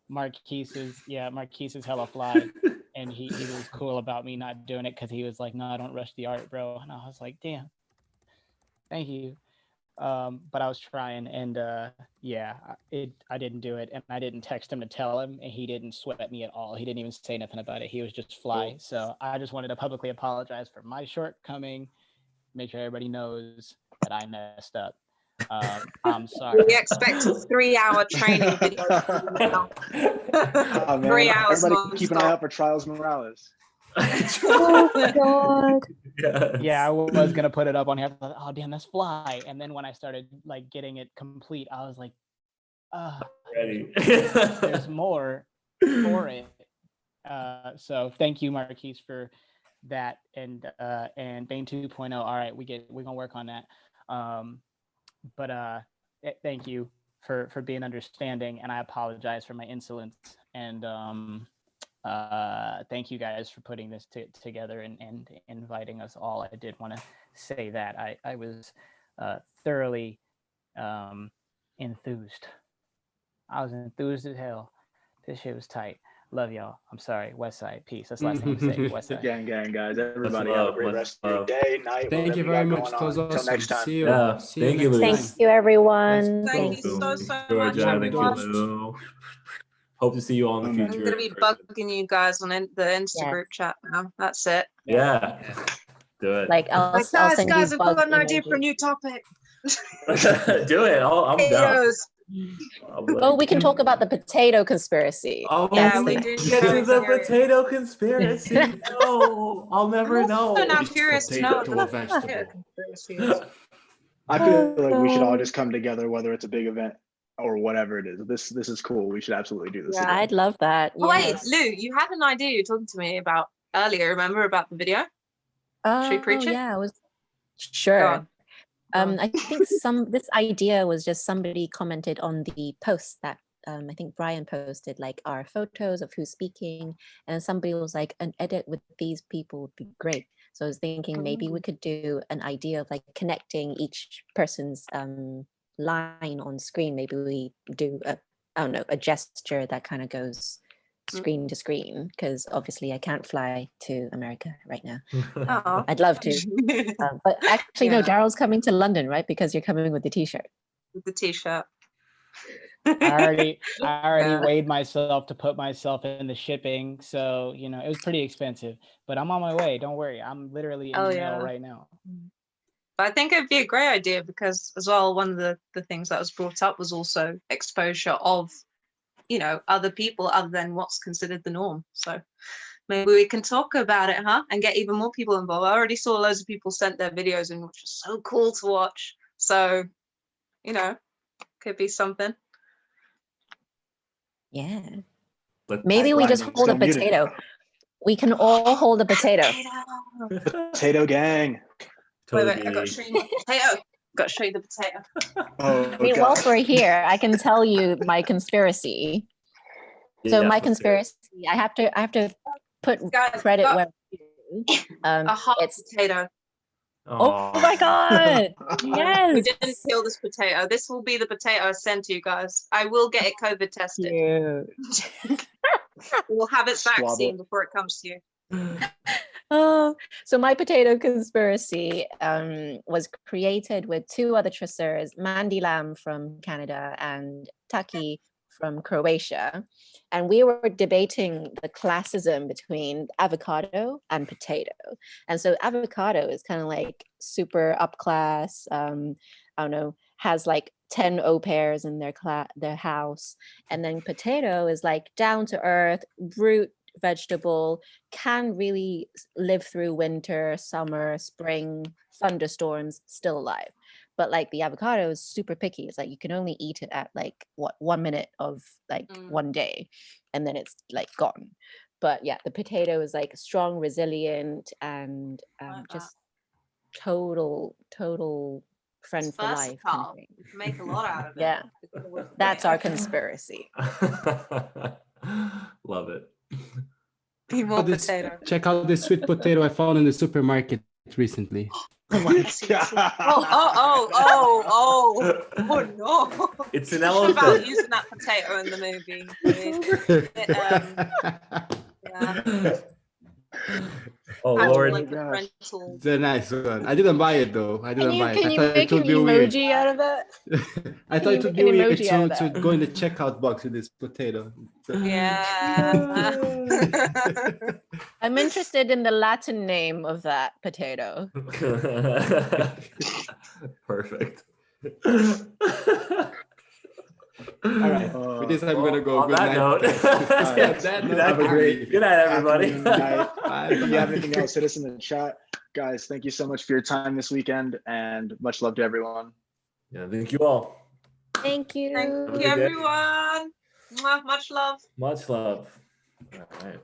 Marquise is hella fly, and he was cool about me not doing it because he was like, "No, I don't rush the art, bro." And I was like, "Damn, thank you." But I was trying, and I didn't do it, and I didn't text him to tell him, and he didn't sweat me at all. He didn't even say nothing about it. He was just fly.
Cool.
So I just wanted to publicly apologize for my shortcoming, make sure everybody knows that I messed up. I'm sorry.
We expect a 3-hour training video.
Oh, man.
3 hours.
Everybody keep an eye out for Trials Morales.
Oh my God.
Yes.
Yeah, I was gonna put it up on here. I thought, oh damn, that's fly. And then when I started like getting it complete, I was like,
Ready.
there's more for it. So thank you, Marquise, for that. And Bane 2.0. All right, we're gonna work on that. But thank you for being understanding, and I apologize for my insolence. And thank you guys for putting this together and inviting us all. I did want to say that I was thoroughly enthused. I was enthused as hell. This shit was tight. Love y'all. I'm sorry. West Side. Peace. That's the last thing to say. West Side.
Gang, guys. Everybody
Much
have a
love,
great
much
rest of your
love.
day, night.
Thank you
whatever
very
got
much.
going
It was
on. Until
awesome.
next time.
See you.
Yeah,
See
thank you,
next
Lou.
Thank
time.
you, everyone.
Let's
Thank
Thanks.
you so much.
Georgia, thank you,
everyone.
Lou. Hope to see you all in the
I'm
future.
I'm gonna be bugging you guys on the Insta group chat now. That's it.
Yeah. Do it.
Like I'll
Like,
send
guys,
you
I've got
bug
an idea for a
emojis.
new topic.
Do it. I'm down.
Potatoes.
Oh, we can talk about the potato conspiracy.
Oh,
Yeah,
That's
we
the
do.
get to the
Very
potato conspiracy. No, I'll never
I'm
know.
also now curious to know
Potato
what the
vegetable.
potato conspiracy is.
I feel like we should all just come together, whether it's a big event or whatever it is. This is cool. We should absolutely do this.
Yeah,
again.
I'd love that.
Oh, wait,
Yes.
Lou, you had an idea you were talking to me about earlier. Remember about the video? Should we preach it?
Yeah, I was
Go
sure.
on. Go on.
I think this idea was just somebody commented on the post that I think Brian posted, like our photos of who's speaking, and somebody was like, an edit with these people would be great. So I was thinking maybe we could do an idea of like connecting each person's line on screen. Maybe we do a gesture that kind of goes screen to screen, because obviously I can't fly to America right now.
Aw.
I'd love to. But actually, no,
Yeah.
Daryl's coming to London, right? Because you're coming with the t-shirt.
With the t-shirt.
I already
Yeah.
weighed myself to put myself in the shipping, so it was pretty expensive. But I'm on my way. Don't worry. I'm literally in
Oh,
the
yeah.
mail right now.
But I think it'd be a great idea because as well, one of the things that was brought up was also exposure of, other people other than what's considered the norm. So maybe we can talk about it, and get even more people involved. I already saw loads of people sent their videos in, which was so cool to watch. So, could be something.
Yeah.
But
Maybe we just
Brian,
hold a
still muted.
potato. We can all hold a potato.
Potato gang.
Wait, I got to show you the potato. Got to show you the potato.
Oh,
I mean,
God.
whilst we're here, I can tell you my conspiracy. So my conspiracy, I have to put
Guys,
credit
got
where
a hot
it's
potato.
oh my God.
We
Yes.
didn't kill this potato. This will be the potato I send to you guys. I will get it COVID tested.
Cute.
We'll have its
Swab
vaccine
it.
before it comes to you.
Oh, so my potato conspiracy was created with two other tracers, Mandy Lamb from Canada and Taki from Croatia. And we were debating the classism between avocado and potato. And so avocado is kind of like super upclass, I don't know, has like 10 au pairs in their house. And then potato is like down to earth, root vegetable, can really live through winter, summer, spring, thunderstorms, still alive. But like the avocado is super picky. It's like you can only eat it at like 1 minute of like one day, and then it's like gone. But yeah, the potato is like strong, resilient, and just total friend for life kind of thing.
You can make a lot out of it.
Yeah, that's our conspiracy.
Love it.
Be more potato.
Check out this sweet potato I found in the supermarket recently.
Oh no!
It's an
What about
elephant.
using that potato in the movie? Yeah.
Oh Lord.
Like the rental.
It's a nice one. I didn't buy it though. I didn't buy it.
Can
I
you
thought
make
it
an
would be weird.
emoji out of that?
I thought
you
it would
make
be
an
weird
emoji out of
to
that?
go in the checkout box with this potato.
Yeah.
I'm interested in the Latin name of that potato.
Perfect.
All right. With this, I'm gonna go.
On
Good
that
night.
note,
Have a great
good night, everybody.
afternoon, night.
Bye.
If you have anything else, hit us in the chat. Guys, thank you so much for your time this weekend, and much love to everyone.
Yeah, thank you all.
Thank you.
Thank
Have a
you,
good day.
everyone. Much love.
Much love. All right.